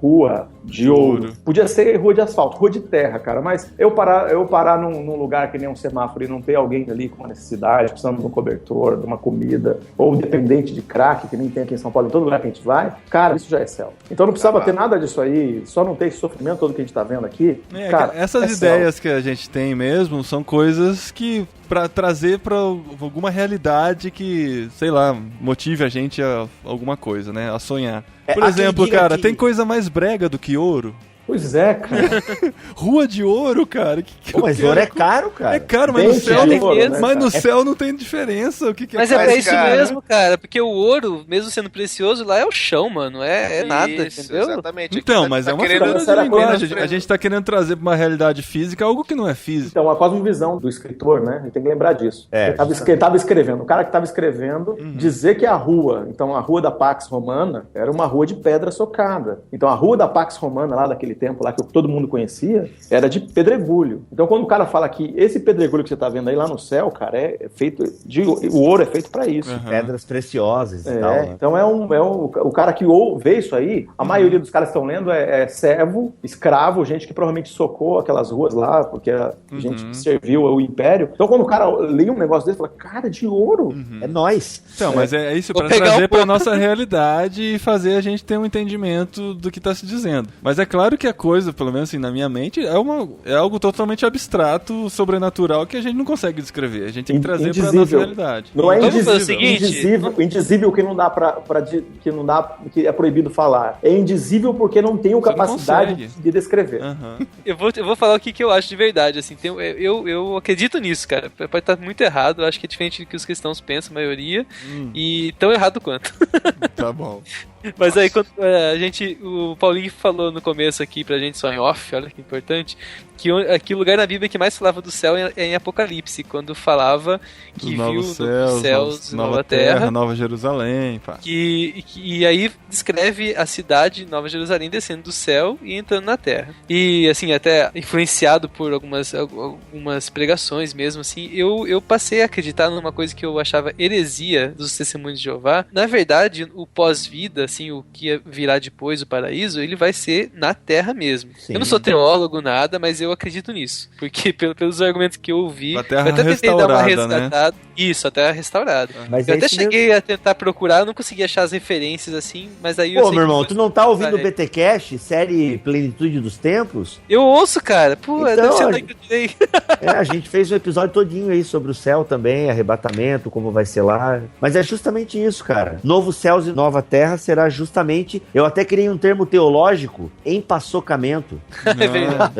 rua de ouro. Podia ser rua de asfalto, rua de terra, cara, mas eu parar num lugar que nem um semáforo e não ter alguém ali com uma necessidade, precisando de um cobertor, de uma comida, ou dependente de crack, que nem tem aqui em São Paulo, em todo lugar que a gente vai, cara, isso já é céu. Então não precisava ter nada disso aí, só não ter esse sofrimento todo que a gente tá vendo aqui. Cara, essas ideias que a gente tem mesmo são coisas que pra trazer pra alguma realidade que, sei lá, motive a gente a alguma coisa, né? A sonhar. Por exemplo, cara, tem coisa mais brega do que ouro? Pois é, cara. Rua de ouro, cara. Mas ouro é caro, cara. É caro, mas no céu, no céu não tem diferença. O que mas é caro? É isso mesmo, cara. Porque o ouro, mesmo sendo precioso, lá é o chão, mano. É nada, entendeu? Exatamente. Então, mas é uma figura de linguagem. A gente tá querendo trazer pra uma realidade física algo que não é físico. Então, a cosmovisão do escritor, né? A gente tem que lembrar disso. Ele tava escrevendo. O cara que tava escrevendo, dizer que a rua, então a rua da Pax Romana, era uma rua de pedra socada. Então, a rua da Pax Romana, lá daquele tempo lá que todo mundo conhecia, era de pedregulho. Então quando o cara fala que esse pedregulho que você tá vendo aí lá no céu, cara, é feito o ouro é feito pra isso. Pedras preciosas e tal. Né? Então o cara que vê isso aí, a maioria dos caras que estão lendo é servo, escravo, gente que provavelmente socou aquelas ruas lá, porque era gente que serviu ao império. Então quando o cara lê um negócio desse, fala, cara, de ouro. É nóis. Então, mas é isso pra trazer pra nossa realidade e fazer a gente ter um entendimento do que tá se dizendo. Mas é claro que a coisa, pelo menos assim, na minha mente, é algo totalmente abstrato, sobrenatural, que a gente não consegue descrever. A gente tem que trazer pra nossa realidade. Não é indizível. Indizível que não dá que é proibido falar. É indizível porque não tem capacidade de descrever. Eu vou falar o que eu acho de verdade, assim. Eu acredito nisso, cara. Pode estar muito errado, eu acho que é diferente do que os cristãos pensam, a maioria, e tão errado quanto. Tá bom. Mas aí, quando o Paulinho falou no começo aqui pra gente, só em off, olha que importante, que o lugar na Bíblia que mais falava do céu é em Apocalipse, quando falava que viu novos céus, nova terra, Nova Jerusalém, pá. E aí descreve a cidade, Nova Jerusalém, descendo do céu e entrando na terra. E, assim, até influenciado por algumas pregações mesmo, assim, eu passei a acreditar numa coisa que eu achava heresia dos Testemunhos de Jeová. Na verdade, o pós-vida, assim, o que virá depois, o paraíso, ele vai ser na terra mesmo. Sim. Eu não sou teólogo, nada, mas eu acredito nisso. Porque pelos argumentos que eu ouvi, a terra eu até tentei dar uma resgatada. Né? Isso, a terra restaurada. Mas eu até cheguei a tentar procurar, eu não consegui achar as referências assim, mas aí eu sei. Pô, meu irmão, tu não tá ouvindo o BTcast, série Plenitude dos Tempos? Eu ouço, cara. Pô, então, deve ser daí que eu tirei. A gente fez um episódio todinho aí sobre o céu também, arrebatamento, como vai ser lá. Mas é justamente isso, cara. Novo céus e nova terra será justamente, eu até criei um termo teológico, empassocamento. É verdade.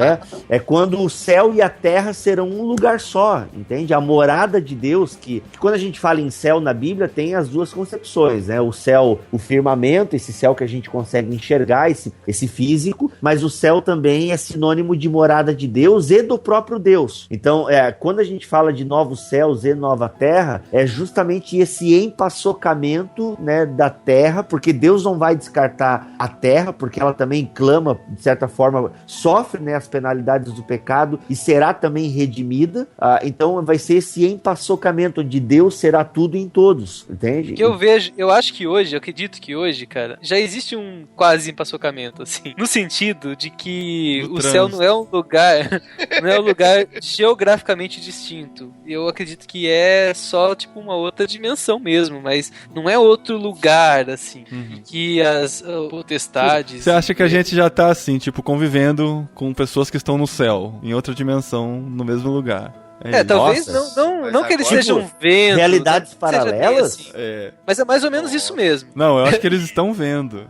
É quando o céu e a terra serão um lugar só, entende? A morada de Deus, que quando a gente fala em céu na Bíblia, tem as duas concepções, né? O céu, o firmamento, esse céu que a gente consegue enxergar, esse físico, mas o céu também é sinônimo de morada de Deus e do próprio Deus. Então, quando a gente fala de novos céus e nova terra, é justamente esse empassocamento, né, da terra, porque Deus não vai descartar a terra, porque ela também clama, de certa forma, sofre, né, as penalidades do pecado e será também redimida. Então vai ser esse empassocamento, momento onde Deus será tudo em todos, entende? Que eu acredito que hoje, cara, já existe um quase empaçocamento, assim, no sentido de que o céu não é um lugar, não é um lugar geograficamente distinto. Eu acredito que é só, tipo, uma outra dimensão mesmo, mas não é outro lugar, assim, que as potestades... Você acha que a gente já tá, assim, tipo, convivendo com pessoas que estão no céu, em outra dimensão, no mesmo lugar? Talvez Nossa. não que eles estejam vendo. Realidades não seja paralelas? bem assim. Mas é mais ou menos isso mesmo. Não, eu acho que eles estão vendo.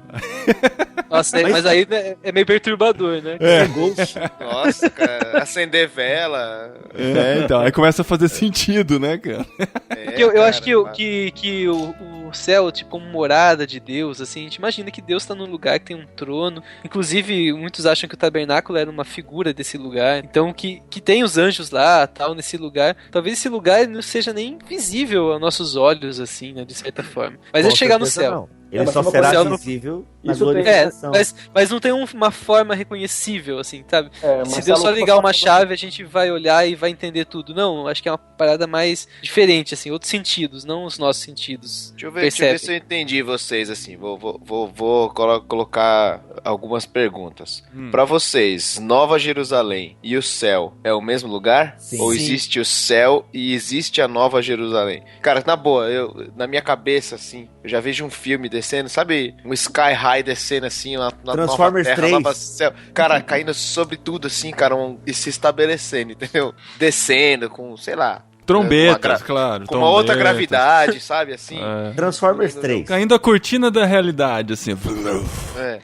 Nossa, mas aí é meio perturbador, né? Nossa, cara, acender vela. Então, aí começa a fazer sentido, né, cara? Eu acho que o céu, tipo, como morada de Deus, assim, a gente imagina que Deus tá num lugar que tem um trono. Inclusive, muitos acham que o tabernáculo era uma figura desse lugar. Então, que tem os anjos lá, tal, nesse lugar. Talvez esse lugar não seja nem visível aos nossos olhos, assim, né, de certa forma. Mas é chegar no céu. Não. Ele só será visível na glorificação. Mas não tem uma forma reconhecível, assim, sabe? Se Deus só Marcelo, ligar uma chave, a gente vai olhar e vai entender tudo. Não, acho que é uma parada mais diferente, assim, outros sentidos, não os nossos sentidos. Deixa eu ver se eu entendi vocês, assim. Vou colocar algumas perguntas. Pra vocês, Nova Jerusalém e o céu é o mesmo lugar? Sim. Ou existe o céu e existe a Nova Jerusalém? Cara, na boa, na minha cabeça, assim, eu já vejo um filme descendo, sabe? Um Sky High descendo assim, na Transformers nova terra, 3. nova céu. Cara, caindo sobre tudo assim, cara, e se estabelecendo, entendeu? Descendo com, sei lá... Trombetas, claro. Com uma outra gravidade, sabe, assim. Transformers 3. Caindo a cortina da realidade, assim.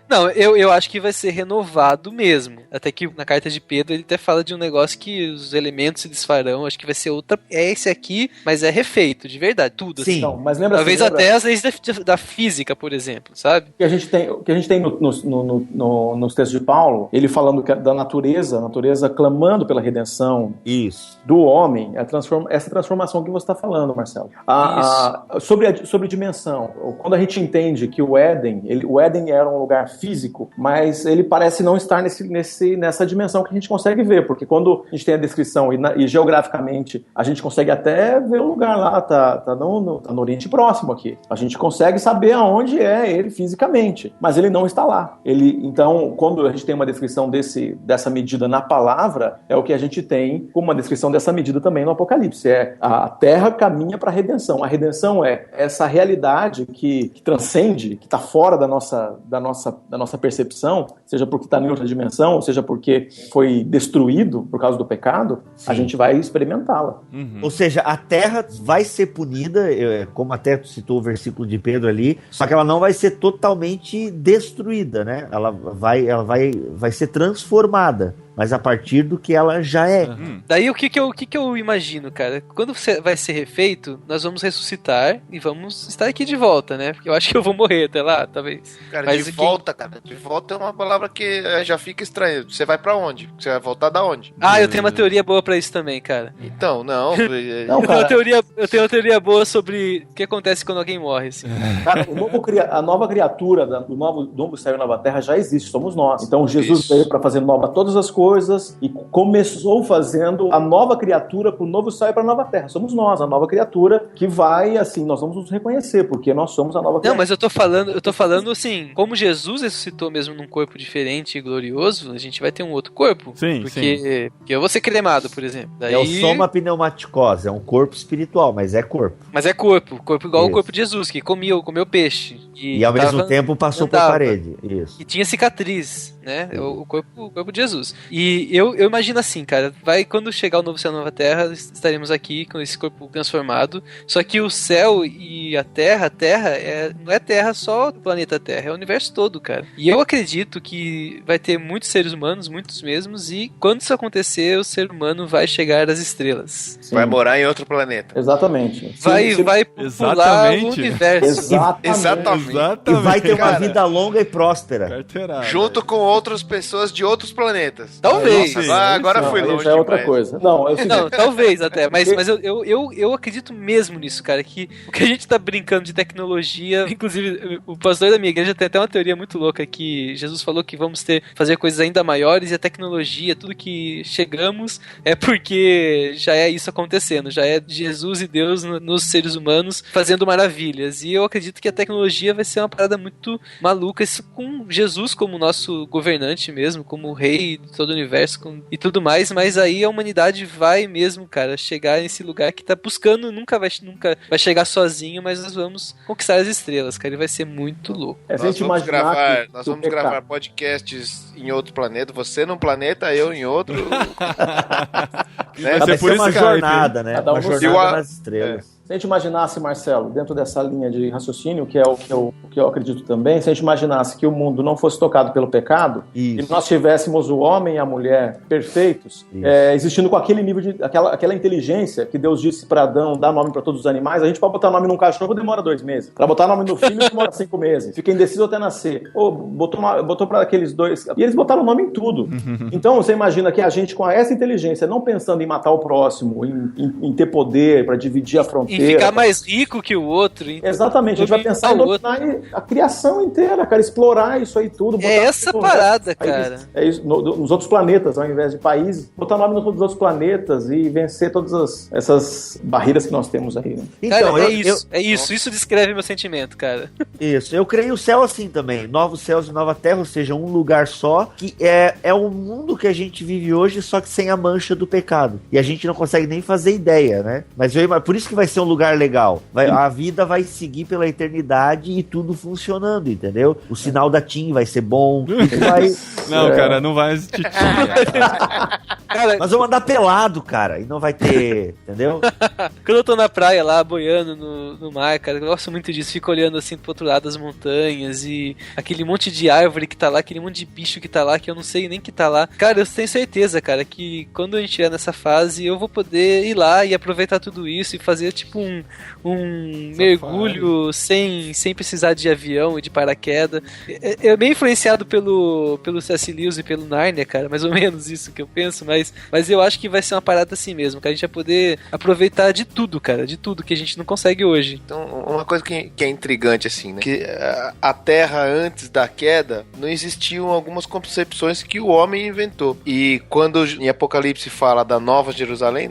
Não, eu acho que vai ser renovado mesmo. Até que na carta de Pedro ele até fala de um negócio que os elementos se desfarão. Acho que vai ser outra. É esse aqui, mas é refeito, de verdade, tudo. Sim. Assim. Não, mas lembra, talvez até as leis da física, por exemplo, sabe? O que a gente tem nos textos de Paulo, ele falando da natureza, a natureza clamando pela redenção do homem, essa transformação que você está falando, Marcelo. Sobre dimensão, quando a gente entende que o Éden era um lugar físico, mas ele parece não estar nessa dimensão que a gente consegue ver, porque quando a gente tem a descrição e geograficamente a gente consegue até ver o lugar lá, tá no Oriente Próximo aqui. A gente consegue saber aonde é ele fisicamente, mas ele não está lá. Então, quando a gente tem uma descrição dessa medida na palavra, é o que a gente tem como uma descrição dessa medida também no Apocalipse. A terra caminha para a redenção. A redenção é essa realidade que transcende, que está fora da nossa percepção, seja porque está em outra dimensão, seja porque foi destruído por causa do pecado. Sim. A gente vai experimentá-la. Ou seja, a terra vai ser punida, como até citou o versículo de Pedro ali, só que ela não vai ser totalmente destruída, né? Ela vai ser transformada, mas a partir do que ela já é. Daí o que eu imagino, cara? Quando vai ser refeito, nós vamos ressuscitar e vamos estar aqui de volta, né? Porque eu acho que eu vou morrer até lá, talvez. Cara, mas de volta é uma palavra que já fica estranha. Você vai pra onde? Você vai voltar da onde? Eu tenho uma teoria boa pra isso também, cara. Então, não. Eu tenho uma teoria boa sobre o que acontece quando alguém morre, assim. Cara, a nova criatura do novo céu e nova terra já existe, somos nós. Então Jesus veio pra fazer nova todas as coisas e começou fazendo a nova criatura pro novo céu e pra nova terra. Somos nós, a nova criatura que vai, assim, nós vamos nos reconhecer, porque nós somos a nova criatura. Não, mas eu tô falando assim, como Jesus ressuscitou mesmo num corpo diferente e glorioso, a gente vai ter um outro corpo. Sim, porque eu vou ser cremado, por exemplo. Daí... É o soma pneumaticose, é um corpo espiritual, mas é corpo. Mas é corpo igual o corpo de Jesus, que comeu peixe. E ao mesmo tempo passou por parede. Isso. E tinha cicatriz, né? O corpo de Jesus. E eu imagino assim, cara, quando chegar o novo céu e a nova terra, estaremos aqui com esse corpo transformado. Só que o céu e a terra não é terra só do planeta Terra, é o universo todo, cara. E eu acredito que vai ter muitos seres humanos, muitos mesmos, e quando isso acontecer, o ser humano vai chegar às estrelas. Sim. Vai morar em outro planeta. Exatamente. Vai pular o universo. Exatamente. E vai ter uma vida longa e próspera. Junto com outras pessoas de outros planetas. Talvez. Nossa, agora Não, fui aí longe já é outra demais. coisa. Não, é o seguinte, Não, talvez até, mas eu acredito mesmo nisso, cara, que o que a gente tá brincando de tecnologia, inclusive o pastor da minha igreja tem até uma teoria muito louca que Jesus falou que vamos fazer coisas ainda maiores e a tecnologia, tudo que chegamos é porque já é isso acontecendo, já é Jesus e Deus nos seres humanos fazendo maravilhas, e eu acredito que a tecnologia vai ser uma parada muito maluca, isso com Jesus como nosso governante mesmo, como o rei de todo o universo e tudo mais, mas aí a humanidade vai mesmo, cara, chegar nesse lugar que tá buscando, nunca vai chegar sozinho, mas nós vamos conquistar as estrelas, cara, e vai ser muito louco. se a gente imaginar Nós vamos gravar podcasts em outro planeta, você num planeta, eu em outro. Vai Vai ser por ser isso uma Skype, jornada, né? Cada um Uma no jornada seu. nas estrelas. Se a gente imaginasse, Marcelo, dentro dessa linha de raciocínio, que é o que eu acredito também, se a gente imaginasse que o mundo não fosse tocado pelo pecado, Isso. e nós tivéssemos o homem e a mulher perfeitos, Isso. existindo com aquele nível de aquela inteligência que Deus disse para Adão dar nome para todos os animais, a gente pode botar nome num cachorro demora 2 meses. Para botar nome no filho demora 5 meses. Fica indeciso até nascer. Ou botou para aqueles dois. E eles botaram nome em tudo. Então você imagina que a gente, com essa inteligência, não pensando em matar o próximo, em ter poder para dividir a fronteira. E ficar mais rico que o outro. Exatamente, a gente vai pensar em dominar a criação inteira, cara, explorar isso aí tudo. É essa parada, cara. É isso, nos outros planetas, ao invés de países, botar nome nos outros planetas e vencer todas essas barreiras que nós temos aí. Né? Então, Cara, é isso descreve meu sentimento, cara. Isso, eu creio o céu assim também, novos céus e nova terra, ou seja, um lugar só, que é o mundo que a gente vive hoje, só que sem a mancha do pecado. E a gente não consegue nem fazer ideia, né? Mas por isso que vai ser um lugar legal. A vida vai seguir pela eternidade e tudo funcionando, entendeu? O sinal da TIM vai ser bom. Não, cara, não vai existir. Cara, Nós vamos andar pelado, cara, e não vai ter, entendeu? quando eu tô na praia lá, boiando no mar, cara, eu gosto muito disso. Fico olhando assim pro outro lado das montanhas e aquele monte de árvore que tá lá, aquele monte de bicho que tá lá, que eu não sei nem que tá lá. Cara, eu tenho certeza, cara, que quando a gente estiver nessa fase, eu vou poder ir lá e aproveitar tudo isso e fazer tipo um mergulho sem precisar de avião e de paraquedas. É bem influenciado pelo C.S. Lewis e pelo Narnia, cara, mais ou menos isso que eu penso, mas eu acho que vai ser uma parada assim mesmo, que a gente vai poder aproveitar de tudo, cara, de tudo que a gente não consegue hoje. Então, uma coisa que é intrigante, assim, né? Que a Terra, antes da queda, não existiam algumas concepções que o homem inventou. E quando em Apocalipse fala da Nova Jerusalém,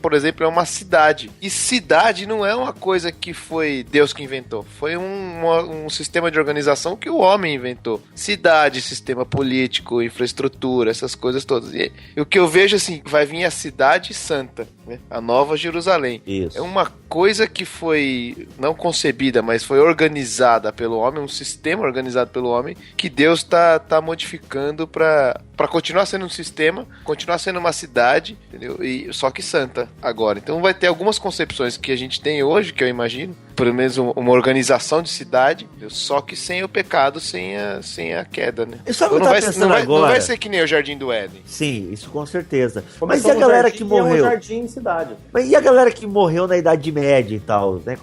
por exemplo, é uma cidade. E cidade não é uma coisa que foi Deus que inventou. Foi um sistema de organização que o homem inventou. Cidade, sistema político, infraestrutura, essas coisas todas. E o que eu vejo, assim, vai vir a cidade santa, né? A Nova Jerusalém. Isso. É uma coisa que foi não concebida, mas foi organizada pelo homem, um sistema organizado pelo homem, que Deus tá modificando para continuar sendo um sistema, continuar sendo uma cidade, entendeu? Só que santa agora. Então vai ter algumas concepções que a gente tem hoje, que eu imagino, pelo menos uma organização de cidade, entendeu? Só que sem o pecado, sem a queda, né? Eu só Então não vai ser que nem o Jardim do Éden. Sim, isso com certeza. Mas e Começou a no galera jardim, que é um morreu? jardim em cidade. Mas e a galera que morreu na Idade Média e tal, né?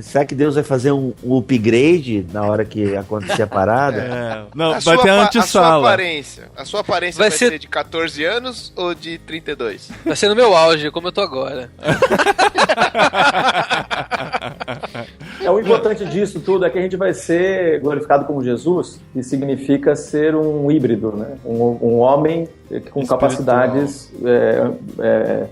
Será que Deus vai fazer um upgrade na hora que acontecer a parada? Não, vai ter a antessala. A sua aparência vai ser de 14 anos ou de 32? Vai ser no meu auge, como eu tô agora. O importante disso tudo é que a gente vai ser glorificado como Jesus, que significa ser um híbrido, né? Um homem com capacidades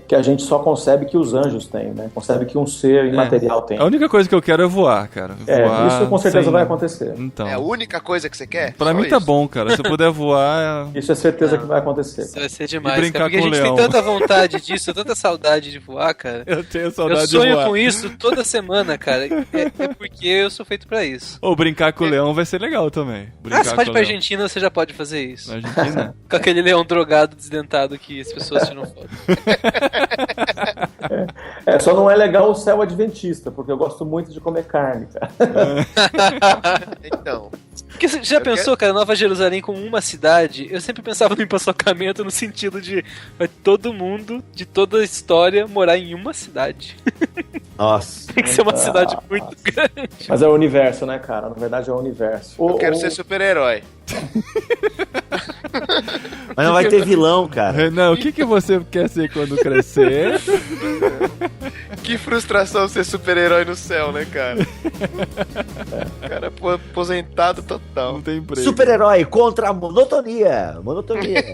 que a gente só concebe que os anjos têm, né? Concebe que um ser imaterial tem. A única coisa que eu quero é voar, cara. Voar, isso com certeza sim. vai acontecer. Então. É a única coisa que você quer? Pra mim tá bom, cara. Se eu puder voar... Isso é certeza que vai acontecer. Isso vai ser demais, E brincar cara, porque com a gente o leão. tem tanta vontade disso, tanta saudade de voar, cara. Eu tenho saudade Eu de sonho voar. com isso toda semana, cara. É porque eu sou feito pra isso. Ou brincar com o leão vai ser legal também. Brincar Você pode ir com pra o leão. Argentina, você já pode fazer isso. Na Argentina? Com aquele leão drogado, desdentado que as pessoas tiram foto. Só não é legal o céu adventista, porque eu gosto muito de comer carne, cara. Então, Porque você já pensou, cara, Nova Jerusalém como uma cidade? Eu sempre pensava no empaçocamento no sentido de vai todo mundo, de toda a história, morar em uma cidade. Nossa. Tem que ser uma cidade muito grande. Mas é o universo, né, cara? Na verdade é o universo. eu quero ser super-herói. Mas não vai ter vilão, cara. Renan, o que você quer ser quando crescer? Que frustração ser super-herói no céu, né, cara? Cara, aposentado total. Não tem emprego. Super-herói contra a monotonia. Monotonia.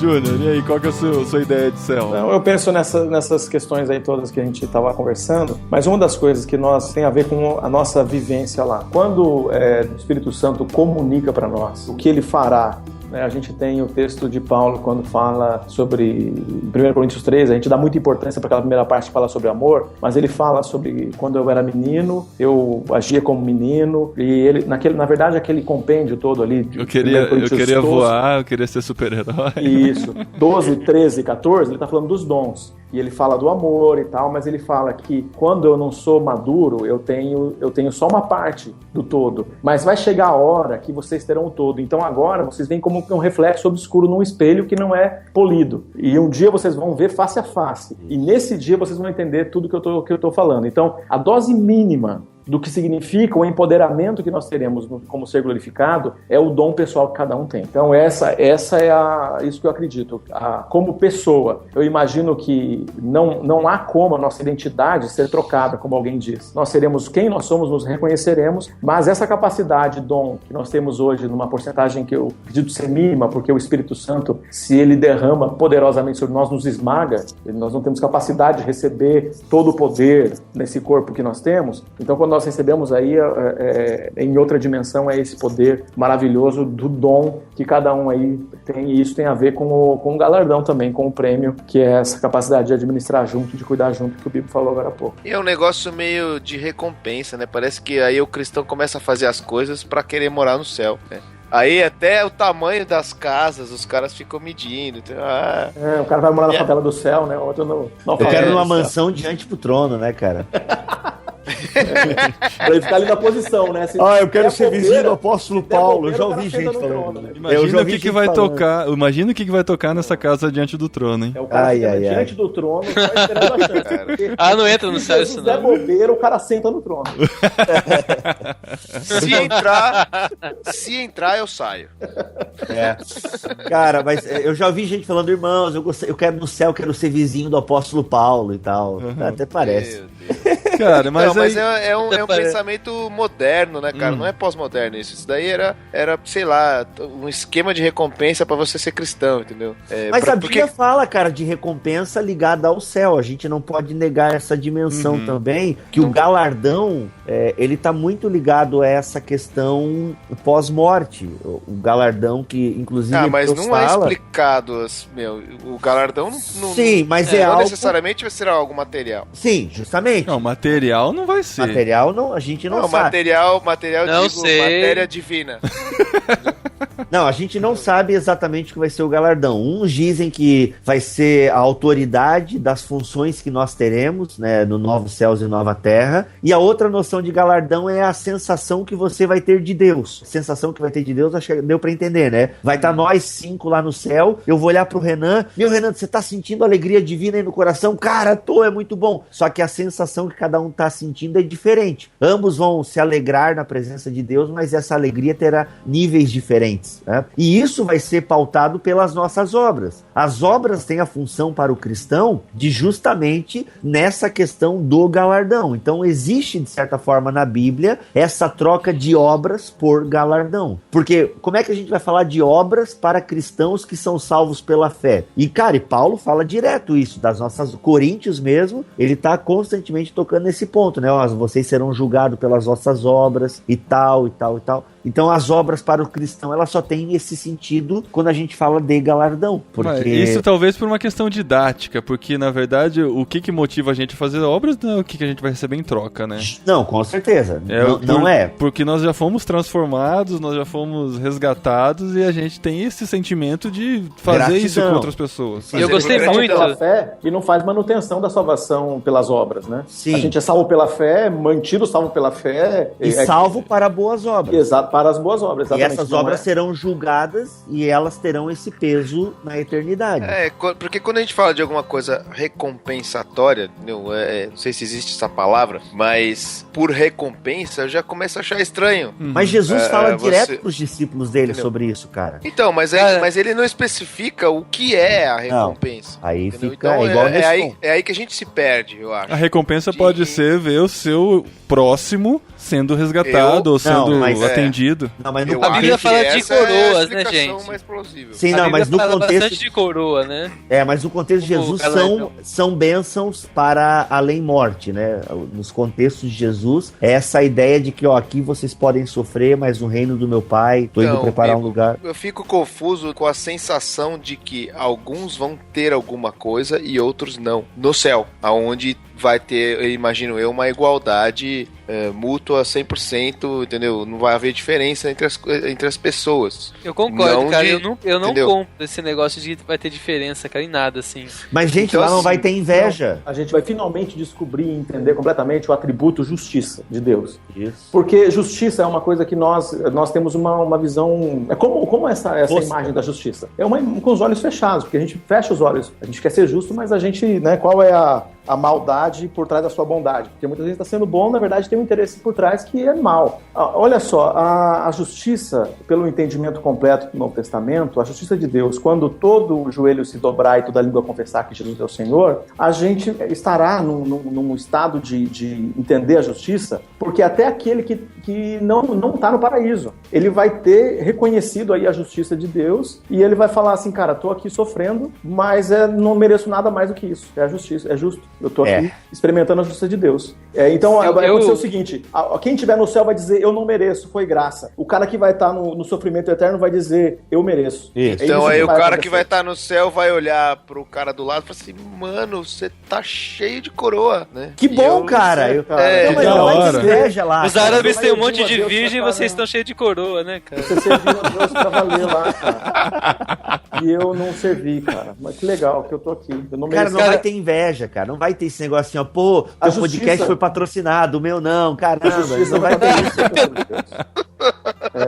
Júnior, e aí, qual que é a sua ideia de céu? Não, eu penso nessas questões aí todas que a gente estava conversando, mas uma das coisas que tem a ver com a nossa vivência lá. Quando o Espírito Santo comunica para nós o que ele fará, a gente tem o texto de Paulo quando fala sobre 1 Coríntios 13, a gente dá muita importância para aquela primeira parte que fala sobre amor, mas ele fala sobre quando eu era menino, eu agia como menino, e ele, na verdade, aquele compêndio todo ali... Eu queria voar, eu queria ser super-herói. Isso, 12, 13, 14, ele está falando dos dons. E ele fala do amor e tal, mas ele fala que quando eu não sou maduro, eu tenho só uma parte do todo. Mas vai chegar a hora que vocês terão o todo. Então agora vocês veem como um reflexo obscuro num espelho que não é polido. E um dia vocês vão ver face a face. E nesse dia vocês vão entender tudo que eu tô falando. Então, a dose mínima do que significa o empoderamento que nós teremos como ser glorificado é o dom pessoal que cada um tem. Então essa é isso que eu acredito. Como pessoa, eu imagino que não há como a nossa identidade ser trocada, como alguém diz. Nós seremos quem nós somos, nos reconheceremos, mas essa capacidade, dom que nós temos hoje, numa porcentagem que eu acredito ser mínima, porque o Espírito Santo, se ele derrama poderosamente sobre nós, nos esmaga, nós não temos capacidade de receber todo o poder nesse corpo que nós temos. Então, quando nós recebemos aí, em outra dimensão, é esse poder maravilhoso do dom que cada um aí tem, e isso tem a ver com o galardão também, com o prêmio, que é essa capacidade de administrar junto, de cuidar junto, que o Bibo falou agora há pouco. E é um negócio meio de recompensa, né? Parece que aí o cristão começa a fazer as coisas pra querer morar no céu, né? Aí até o tamanho das casas, os caras ficam medindo. Então, o cara vai morar na favela do céu, né? Outro eu quero numa mansão diante pro trono, né, cara? Pra ele ficar ali na posição, né? Eu quero ser vizinho do apóstolo Paulo. Eu já ouvi gente falando. Né? Imagina o que vai tocar. Imagina o que vai tocar nessa casa diante do trono, hein? É o cara diante do trono, só esperando a chance. Não entra no céu isso não. Se der bobeira, o cara senta no trono. Se entrar, eu saio. Cara, mas eu já ouvi gente falando, irmãos, eu quero no céu, quero ser vizinho do apóstolo Paulo e tal. Até parece. Cara, mas é um pensamento moderno, né, cara? Não é pós-moderno isso. Isso daí era, sei lá, um esquema de recompensa pra você ser cristão, entendeu? Mas a Bíblia fala, cara, de recompensa ligada ao céu. A gente não pode negar essa dimensão também, que o galardão, ele tá muito ligado a essa questão pós-morte. O galardão que, inclusive, mas não fala... é explicado, o galardão não... Sim, mas não algo... necessariamente vai ser algo material. Sim, justamente. Não, material não vai ser. Material não, a gente não sabe. Material não digo, sei. matéria divina. Não, a gente não sabe exatamente o que vai ser o galardão. Uns dizem que vai ser a autoridade das funções que nós teremos, né, no Novo Céus e Nova Terra. E a outra noção de galardão é a sensação que você vai ter de Deus. A sensação que vai ter de Deus, acho que deu pra entender, né? Vai estar nós 5 lá no céu, eu vou olhar pro Renan. Meu Renan, você tá sentindo alegria divina aí no coração? Cara, é muito bom. Só que a sensação que cada um tá sentindo é diferente. Ambos vão se alegrar na presença de Deus, mas essa alegria terá níveis diferentes, né? E isso vai ser pautado pelas nossas obras. As obras têm a função para o cristão de justamente nessa questão do galardão. Então existe, de certa forma, na Bíblia, essa troca de obras por galardão. Porque como é que a gente vai falar de obras para cristãos que são salvos pela fé? E, cara, Paulo fala direto isso, das nossas... Coríntios mesmo, ele tá constantemente tocando nesse ponto, né? Vocês serão julgados pelas vossas obras e tal, e tal, e tal. Então as obras para o cristão, elas só têm esse sentido quando a gente fala de galardão. Porque... Isso talvez por uma questão didática, porque na verdade o que motiva a gente a fazer obras não é o que a gente vai receber em troca, né? Não, com certeza. Não é. Porque nós já fomos transformados, nós já fomos resgatados e a gente tem esse sentimento de fazer gratidão. Isso com outras pessoas. E eu gostei muito. Pela fé e não faz manutenção da salvação pelas obras, né? Sim. A gente é salvo pela fé, mantido salvo pela fé. E salvo para boas obras. Exato. para as boas obras, E exatamente. essas obras serão julgadas e elas terão esse peso na eternidade. Porque quando a gente fala de alguma coisa recompensatória, não sei se existe essa palavra, mas por recompensa eu já começo a achar estranho. Mas Jesus fala direto você... pros discípulos dele Entendeu? sobre isso, cara. Então, mas ele não especifica o que é a recompensa. Não, aí entendeu? fica Então, igual é aí que a gente se perde, eu acho. A recompensa pode ser ver o seu próximo sendo resgatado ou sendo atendido. Não, mas A Bíblia fala de coroas, né, gente? Mais plausível. Sim, não, mas no fala contexto bastante de coroa, né? Mas no contexto de Jesus são bênçãos para além-morte, né? Nos contextos de Jesus, é essa ideia de que, aqui vocês podem sofrer, mas no reino do meu Pai, tô indo preparar um lugar. Eu fico confuso com a sensação de que alguns vão ter alguma coisa e outros não. No céu, aonde vai ter, eu imagino eu, uma igualdade mútua 100%, entendeu? Não vai haver diferença entre as pessoas. Eu concordo, cara. Eu não entendeu? compro esse negócio de que vai ter diferença, cara, em nada, assim. Mas, gente, então, lá não assim, vai ter inveja. A gente vai finalmente descobrir e entender completamente o atributo justiça de Deus. Isso. Porque justiça é uma coisa que nós temos uma visão... É como essa imagem da justiça? É com os olhos fechados, porque a gente fecha os olhos. A gente quer ser justo, mas a gente, né, qual é a maldade por trás da sua bondade? Porque muita gente está sendo bom, na verdade tem um interesse por trás que é mal. Olha só, a justiça, pelo entendimento completo do Novo Testamento, a justiça de Deus, quando todo o joelho se dobrar e toda a língua confessar que Jesus é o Senhor, a gente estará num estado de entender a justiça, porque até aquele que não está no paraíso, ele vai ter reconhecido aí a justiça de Deus e ele vai falar assim, cara, tô aqui sofrendo, mas não mereço nada mais do que isso. É a justiça, é justo. Eu tô aqui experimentando a justiça de Deus. Então, vai acontecer o seguinte, quem estiver no céu vai dizer, eu não mereço, foi graça. O cara que vai estar no sofrimento eterno vai dizer, eu mereço. Então aí o cara que vai estar no céu vai olhar pro cara do lado e falar assim, mano, você tá cheio de coroa, né? Que bom, cara. mas não vai ter inveja lá. Os árabes têm um monte de virgem e vocês estão cheios de coroa, né, cara? Você serviu a Deus pra valer lá, cara. E eu não servi, cara. Mas que legal que eu tô aqui. Eu não Cara, não vai ter inveja, cara. Não vai ter esse negócio assim, pô, teu podcast foi patrocinado, o meu não, caramba. Não vai ter isso.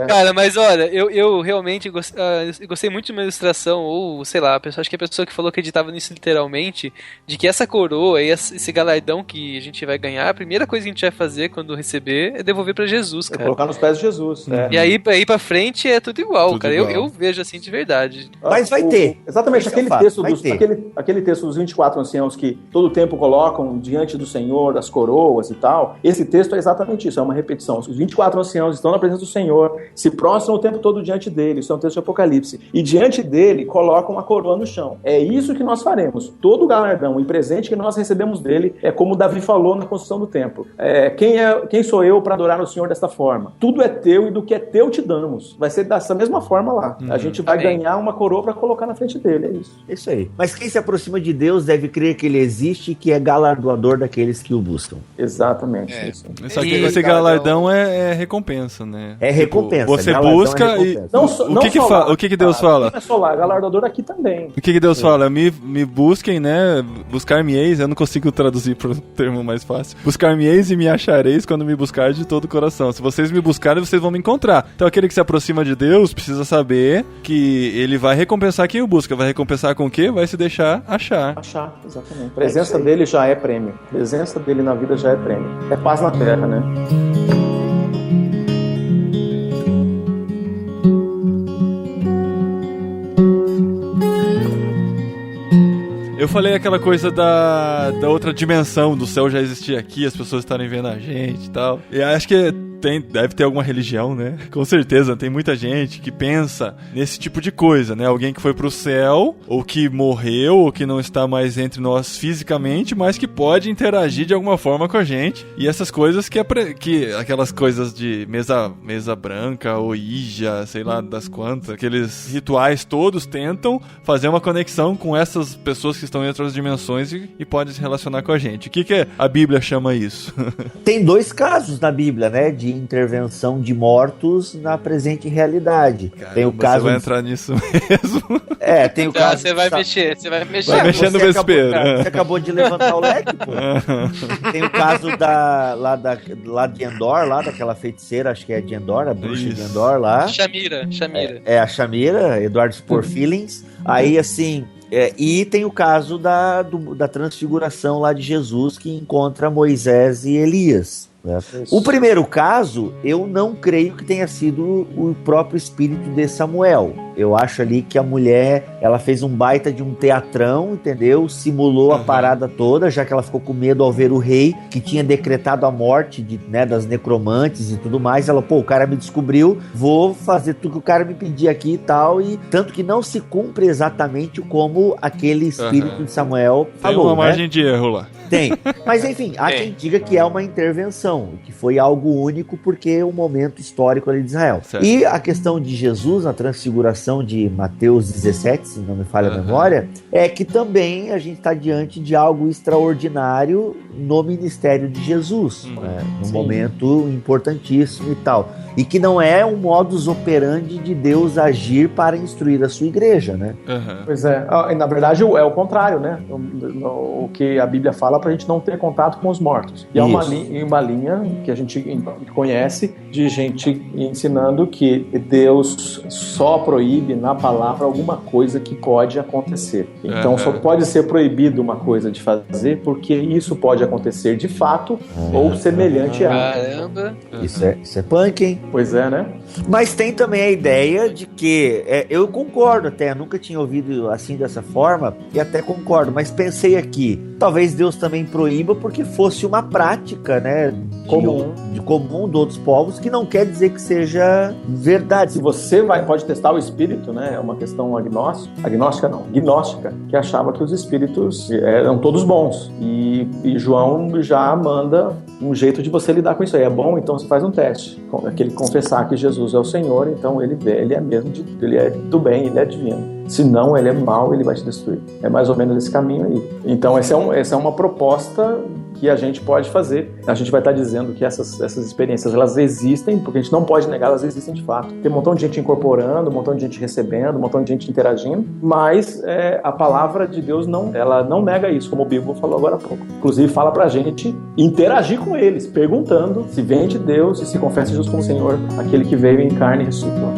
Cara, mas olha, eu realmente gostei muito de uma ilustração, ou sei lá, acho que a pessoa que falou que acreditava nisso literalmente, de que essa coroa e esse galardão que a gente vai ganhar, a primeira coisa que a gente vai fazer quando receber é devolver pra Jesus, cara. Colocar nos pés de Jesus. E aí pra frente é tudo igual, cara. Eu vejo assim de verdade. Mas vai ter. Exatamente, aquele texto dos 24 anciãos que todo o tempo colocam diante do Senhor as coroas e tal, esse texto é exatamente isso, é uma repetição. Os 24 anciãos estão na presença do Senhor, se prostram o tempo todo diante dele, isso é um texto de Apocalipse, e diante dele colocam a coroa no chão. É isso que nós faremos. Todo o galardão e presente que nós recebemos dele é como Davi falou na construção do templo. Quem sou eu para adorar o Senhor desta forma? Tudo é teu e do que é teu te damos. Vai ser dessa mesma forma lá. A gente vai ganhar uma coroa para colocar na frente dele, é isso. Isso aí. Mas quem se aproxima de Deus deve crer que ele existe e que é galardoador daqueles que o buscam. Exatamente. Isso. Só que esse galardão é recompensa, né? É recompensa. Você busca e... O que Deus fala? Não é só lá, galardoador aqui também. O que Deus fala? Me busquem, né? Buscar-me-eis, eu não consigo traduzir para um termo mais fácil. Buscar-me-eis e me achareis quando me buscar de todo o coração. Se vocês me buscarem, vocês vão me encontrar. Então aquele que se aproxima de Deus precisa saber que ele vai recompensar quem o busca. Vai recompensar com o quê? Vai se deixar achar. Achar, exatamente. A presença dele já é prêmio. A presença dele na vida já é prêmio. É paz na terra, né? Eu falei aquela coisa da outra dimensão, do céu já existir aqui, as pessoas estarem vendo a gente e tal. E acho que deve ter alguma religião, né? Com certeza, tem muita gente que pensa nesse tipo de coisa, né? Alguém que foi pro céu, ou que morreu, ou que não está mais entre nós fisicamente, mas que pode interagir de alguma forma com a gente. E essas coisas que aquelas coisas de mesa branca, ou Ouija, sei lá das quantas, aqueles rituais todos tentam fazer uma conexão com essas pessoas que estão em outras dimensões e podem se relacionar com a gente. O que a Bíblia chama isso? Tem dois casos na Bíblia, né? De intervenção de mortos na presente realidade. Caramba, tem o caso você vai entrar nisso mesmo. tem o caso. Você vai mexer. Vai mexer no vespeiro. Você acabou de levantar o leque, pô. Tem o caso lá de Endor, lá daquela feiticeira, acho que é de Endor, a bruxa de Endor lá. Shamira. A Shamira, Eduardo Spor Feelings. Aí, assim... e tem o caso da transfiguração lá de Jesus, que encontra Moisés e Elias. Né? O primeiro caso, eu não creio que tenha sido o próprio espírito de Samuel. Eu acho ali que a mulher, ela fez um baita de um teatrão, entendeu? Simulou a parada toda, já que ela ficou com medo ao ver o rei, que tinha decretado a morte das necromantes e tudo mais. Ela, o cara me descobriu, vou fazer tudo que o cara me pedir aqui e tal. E tanto que não se cumpre exatamente como aquele espírito de Samuel falou. Tem uma margem de erro lá. Tem. Mas enfim, há quem diga que é uma intervenção, que foi algo único porque é um momento histórico ali de Israel. Certo. E a questão de Jesus na transfiguração de Mateus 17, se não me falha a memória, é que também a gente está diante de algo extraordinário no ministério de Jesus, num momento importantíssimo e tal. E que não é um modus operandi de Deus agir para instruir a sua igreja, né? Pois é. Na verdade, é o contrário, né? O que a Bíblia fala para a gente não ter contato com os mortos. E é uma linha que a gente conhece de gente ensinando que Deus só proíbe na palavra alguma coisa que pode acontecer. Então, só pode ser proibido uma coisa de fazer porque isso pode acontecer de fato ou semelhante a... Caramba! Isso é punk, hein? Pois é, né? Mas tem também a ideia de que, eu concordo até, nunca tinha ouvido assim dessa forma, e até concordo, mas pensei aqui, talvez Deus também proíba porque fosse uma prática, né, comum de outros povos, que não quer dizer que seja verdade. Se você pode testar o espírito, né, é uma questão gnóstica, que achava que os espíritos eram todos bons, e João já manda um jeito de você lidar com isso aí. É bom, então você faz um teste, aquele confessar que Jesus é o Senhor, então ele é mesmo, ele é do bem, ele é divino. Se não, ele é mau, ele vai te destruir. É mais ou menos esse caminho aí. Então, essa é uma proposta que a gente pode fazer. A gente vai estar dizendo que essas experiências, elas existem, porque a gente não pode negar, elas existem de fato. Tem um montão de gente incorporando, um montão de gente recebendo, um montão de gente interagindo, mas a palavra de Deus ela não nega isso, como o Bibo falou agora há pouco. Inclusive, fala pra gente interagir com eles, perguntando se vem de Deus e se confessa Jesus como Senhor, aquele que veio em carne e ressuscitou.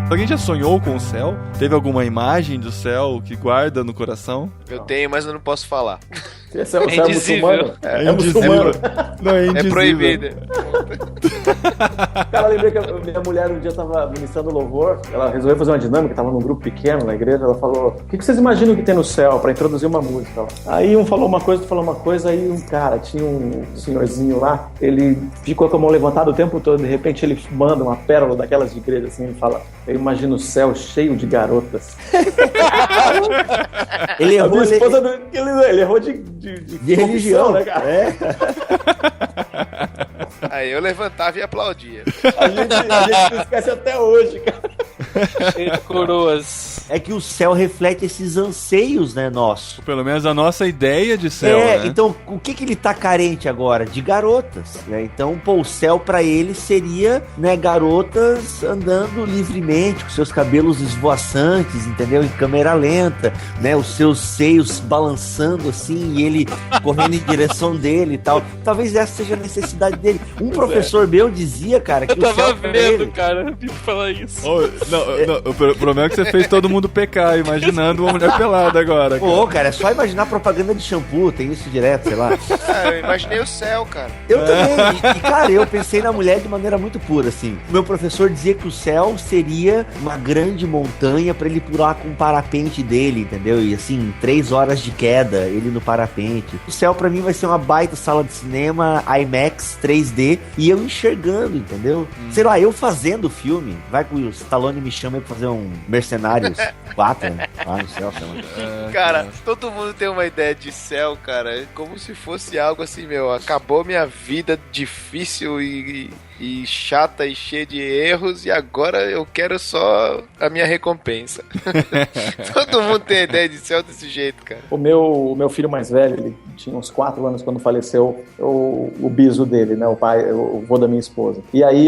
Alguém já sonhou com o céu? Teve alguma imagem do céu que guarda no coração? Eu tenho, mas eu não posso falar. Esse é muçulmano? É muçulmano. Não, é indizível. É proibido. Cara, eu lembrei que a minha mulher um dia tava ministrando louvor, ela resolveu fazer uma dinâmica, tava num grupo pequeno na igreja, ela falou, o que vocês imaginam que tem no céu? Pra introduzir uma música. Aí um falou uma coisa, outro falou uma coisa, aí um cara, tinha um senhorzinho lá, ele ficou com a mão levantada o tempo todo, de repente ele manda uma pérola daquelas de igreja assim, ele fala, eu imagino o céu cheio de garotas. Ele errou, ele errou de religião, né, cara? Aí eu levantava e aplaudia. A gente não esquece até hoje, cara. Cheio de coroas. É que o céu reflete esses anseios, né, nossos. Pelo menos a nossa ideia de céu, né? Então, o que ele tá carente agora? De garotas, né? Então, o céu pra ele seria, né, garotas andando livremente, com seus cabelos esvoaçantes, entendeu? Em câmera lenta, né? Os seus seios balançando assim, e ele correndo em direção dele e tal. Talvez essa seja a necessidade dele. Um professor meu dizia, cara, que eu tava vendo, ele... cara, eu vi falar isso. O problema é que você fez todo mundo pecar, imaginando uma mulher pelada agora. Cara, é só imaginar propaganda de shampoo, tem isso direto, sei lá. Eu imaginei o céu, cara. Eu também, e cara, eu pensei na mulher de maneira muito pura, assim. O meu professor dizia que o céu seria uma grande montanha pra ele pular com o parapente dele, entendeu? E assim, 3 horas de queda, ele no parapente. O céu pra mim vai ser uma baita sala de cinema, IMAX, 3D, e eu enxergando, entendeu? Sei lá, eu fazendo o filme, vai que o Stallone me chama pra fazer um Mercenários 4, né? Lá no céu, Cara, todo mundo tem uma ideia de céu, cara. É como se fosse algo assim, meu. Acabou minha vida difícil e chata e cheia de erros, e agora eu quero só a minha recompensa. Todo mundo tem ideia de céu desse jeito, cara. O meu filho mais velho, ele tinha uns 4 anos quando faleceu o biso dele, né? O pai, o vô da minha esposa. E aí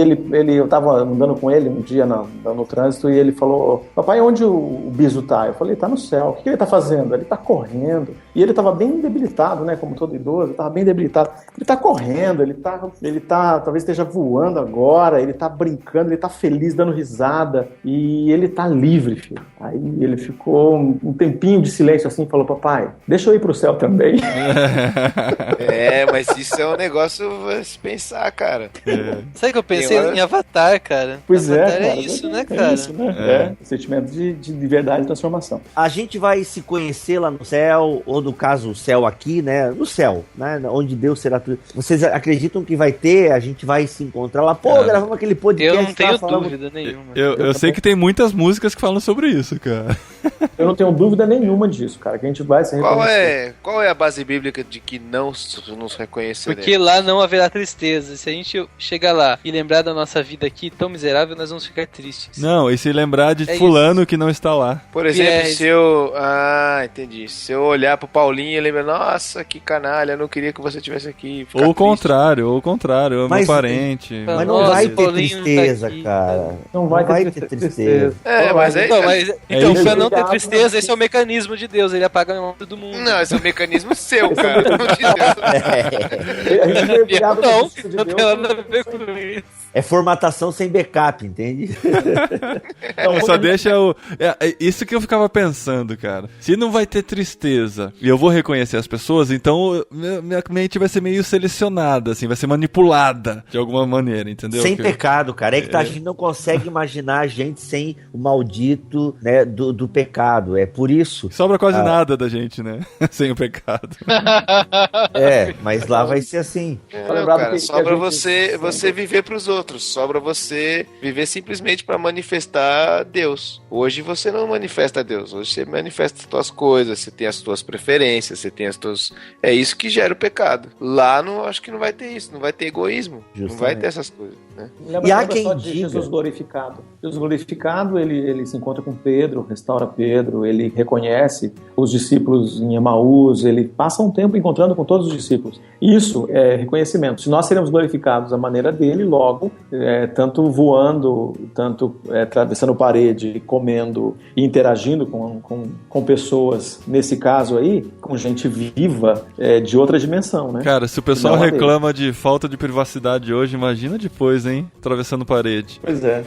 eu tava andando com ele um dia no trânsito e ele falou: papai, onde o biso tá? Eu falei: tá no céu. O que ele tá fazendo? Ele tá correndo. E ele tava bem debilitado, né? Como todo idoso, tava bem debilitado. Ele tá correndo, ele tá talvez esteja voando agora, ele tá brincando, ele tá feliz, dando risada, e ele tá livre, filho. Aí ele ficou um tempinho de silêncio assim e falou: papai, deixa eu ir pro céu também. Mas isso é um negócio pra se pensar, cara. Sabe que eu pensei em Avatar, cara? Pois Avatar cara. É isso, né, cara? É isso, né? Sentimento de verdade e transformação. A gente vai se conhecer lá no céu, ou no caso, o céu aqui, né? No céu, né? Onde Deus será tudo. Vocês acreditam que vai ter? A gente vai se encontrar lá. Pô, gravamos aquele podcast. Eu não tenho dúvida nenhuma. Eu sei que tem muitas músicas que falam sobre isso, cara. Eu não tenho dúvida nenhuma disso, cara, que a gente vai se reconhecer. Qual é a base bíblica de que não nos reconheceremos? Porque lá não haverá tristeza. Se a gente chegar lá e lembrar da nossa vida aqui tão miserável, nós vamos ficar tristes. Não, e se lembrar de fulano que não está lá. Por exemplo, se eu... entendi. Se eu olhar pro Paulinho e lembrar: nossa, que canalha, eu não queria que você estivesse aqui. Ou o contrário, é meu parente. Mas não vai ter tristeza, cara. Não vai ter tristeza. Então, pra não ter tristeza, esse é o mecanismo de Deus. Ele apaga a memória do mundo. Não, esse é o mecanismo seu, cara. Não de Deus. A gente foi criado Não, na justiça de não Deus. tem nada a ver com isso. É formatação sem backup, entende? Só deixa o... isso que eu ficava pensando, cara. Se não vai ter tristeza e eu vou reconhecer as pessoas, então minha mente vai ser meio selecionada, assim, vai ser manipulada de alguma maneira, entendeu? Sem pecado, cara. É que a gente não consegue imaginar a gente sem o maldito, né, do pecado. É por isso. Sobra quase nada da gente, né? Sem o pecado. Mas lá vai ser assim. Cara, sobra você viver pros outros. Sobra você viver simplesmente pra manifestar Deus. Hoje você não manifesta Deus. Hoje você manifesta as tuas coisas, você tem as tuas preferências, você tem as tuas... É isso que gera o pecado. Lá, acho que não vai ter isso. Não vai ter egoísmo. Justamente. Não vai ter essas coisas, né? E há quem diga... Jesus glorificado. Jesus glorificado, ele se encontra com Pedro, restaura Pedro, ele reconhece os discípulos em Emaús, ele passa um tempo encontrando com todos os discípulos. Isso é reconhecimento. Se nós seremos glorificados à maneira dele, logo, tanto voando, tanto atravessando parede, comendo e interagindo com pessoas, nesse caso aí, com gente viva de outra dimensão, né? Cara, se o pessoal reclama de falta de privacidade hoje, imagina depois, hein? Atravessando parede. Pois é.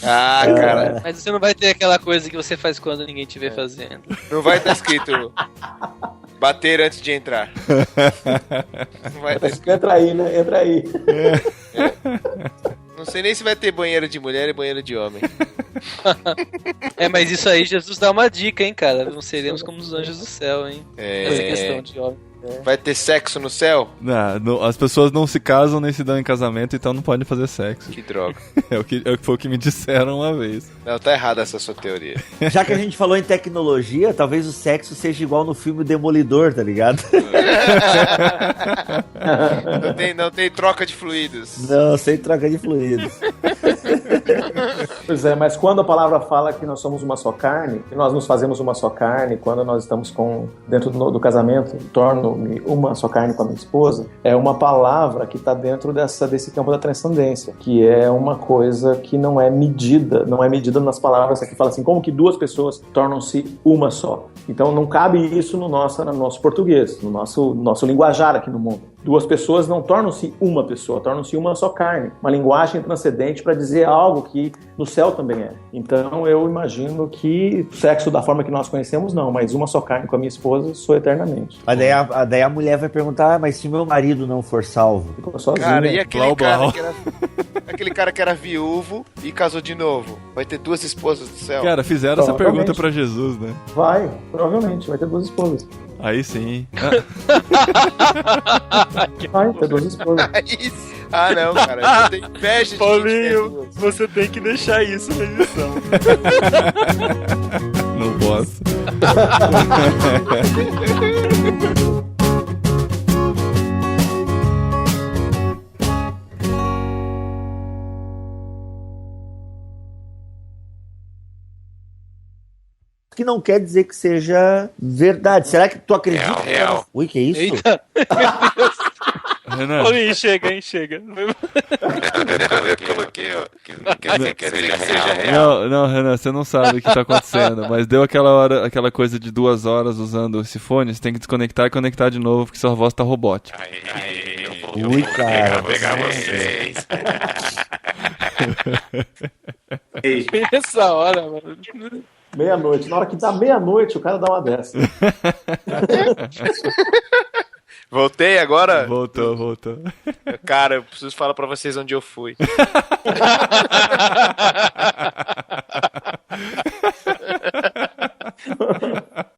Cara. Mas você não vai ter aquela coisa que você faz quando ninguém te vê fazendo. Não vai estar escrito bater antes de entrar. Não vai estar escrito. Entra aí, né? Entra aí. Não sei nem se vai ter banheiro de mulher e banheiro de homem. Mas isso aí Jesus dá uma dica, hein, cara? Não seremos como os anjos do céu, hein? Essa questão de homem. Vai ter sexo no céu? Não, as pessoas não se casam nem se dão em casamento, então não podem fazer sexo. Que droga. Foi o que me disseram uma vez. Não, tá errada essa sua teoria. Já que a gente falou em tecnologia, talvez o sexo seja igual no filme Demolidor, tá ligado? Não tem troca de fluidos. Não, sem troca de fluidos. Pois é, mas quando a palavra fala que nós somos uma só carne, que nós nos fazemos uma só carne, quando nós estamos dentro do casamento, torno-me uma só carne com a minha esposa, é uma palavra que está dentro desse campo da transcendência, que é uma coisa que não é medida nas palavras que fala assim, como que duas pessoas tornam-se uma só. Então não cabe isso no nosso português, no nosso linguajar aqui no mundo. Duas pessoas não tornam-se uma pessoa, tornam-se uma só carne. Uma linguagem transcendente para dizer algo que no céu também é. Então eu imagino que sexo da forma que nós conhecemos, não, mas uma só carne com a minha esposa, sou eternamente. Mas daí a mulher vai perguntar, mas se meu marido não for salvo? Ficou sozinho. Cara, e aquele cara que era viúvo e casou de novo? Vai ter duas esposas do céu? Cara, fizeram essa pergunta pra Jesus, né? Vai, provavelmente, vai ter duas esposas. Aí sim. Vai ter duas esposas. Ah, não, cara. Você tem inveja de Paulinho, você tem que deixar isso na edição. Não posso. Que não quer dizer que seja verdade. Será que tu acredita? Ui, que isso? Eita. Renan, Paulinho, chega, hein, chega. Eu coloquei, ó. Não quer dizer que seja real. não, Renan, você não sabe o que tá acontecendo, mas deu aquela coisa de 2 horas usando esse fone, você tem que desconectar e conectar de novo, porque sua voz tá robótica. Ui, cara. Pegar vocês. Essa hora, mano. Meia-noite. Na hora que dá meia-noite, o cara dá uma dessa. Voltei agora? Voltou. Cara, eu preciso falar pra vocês onde eu fui.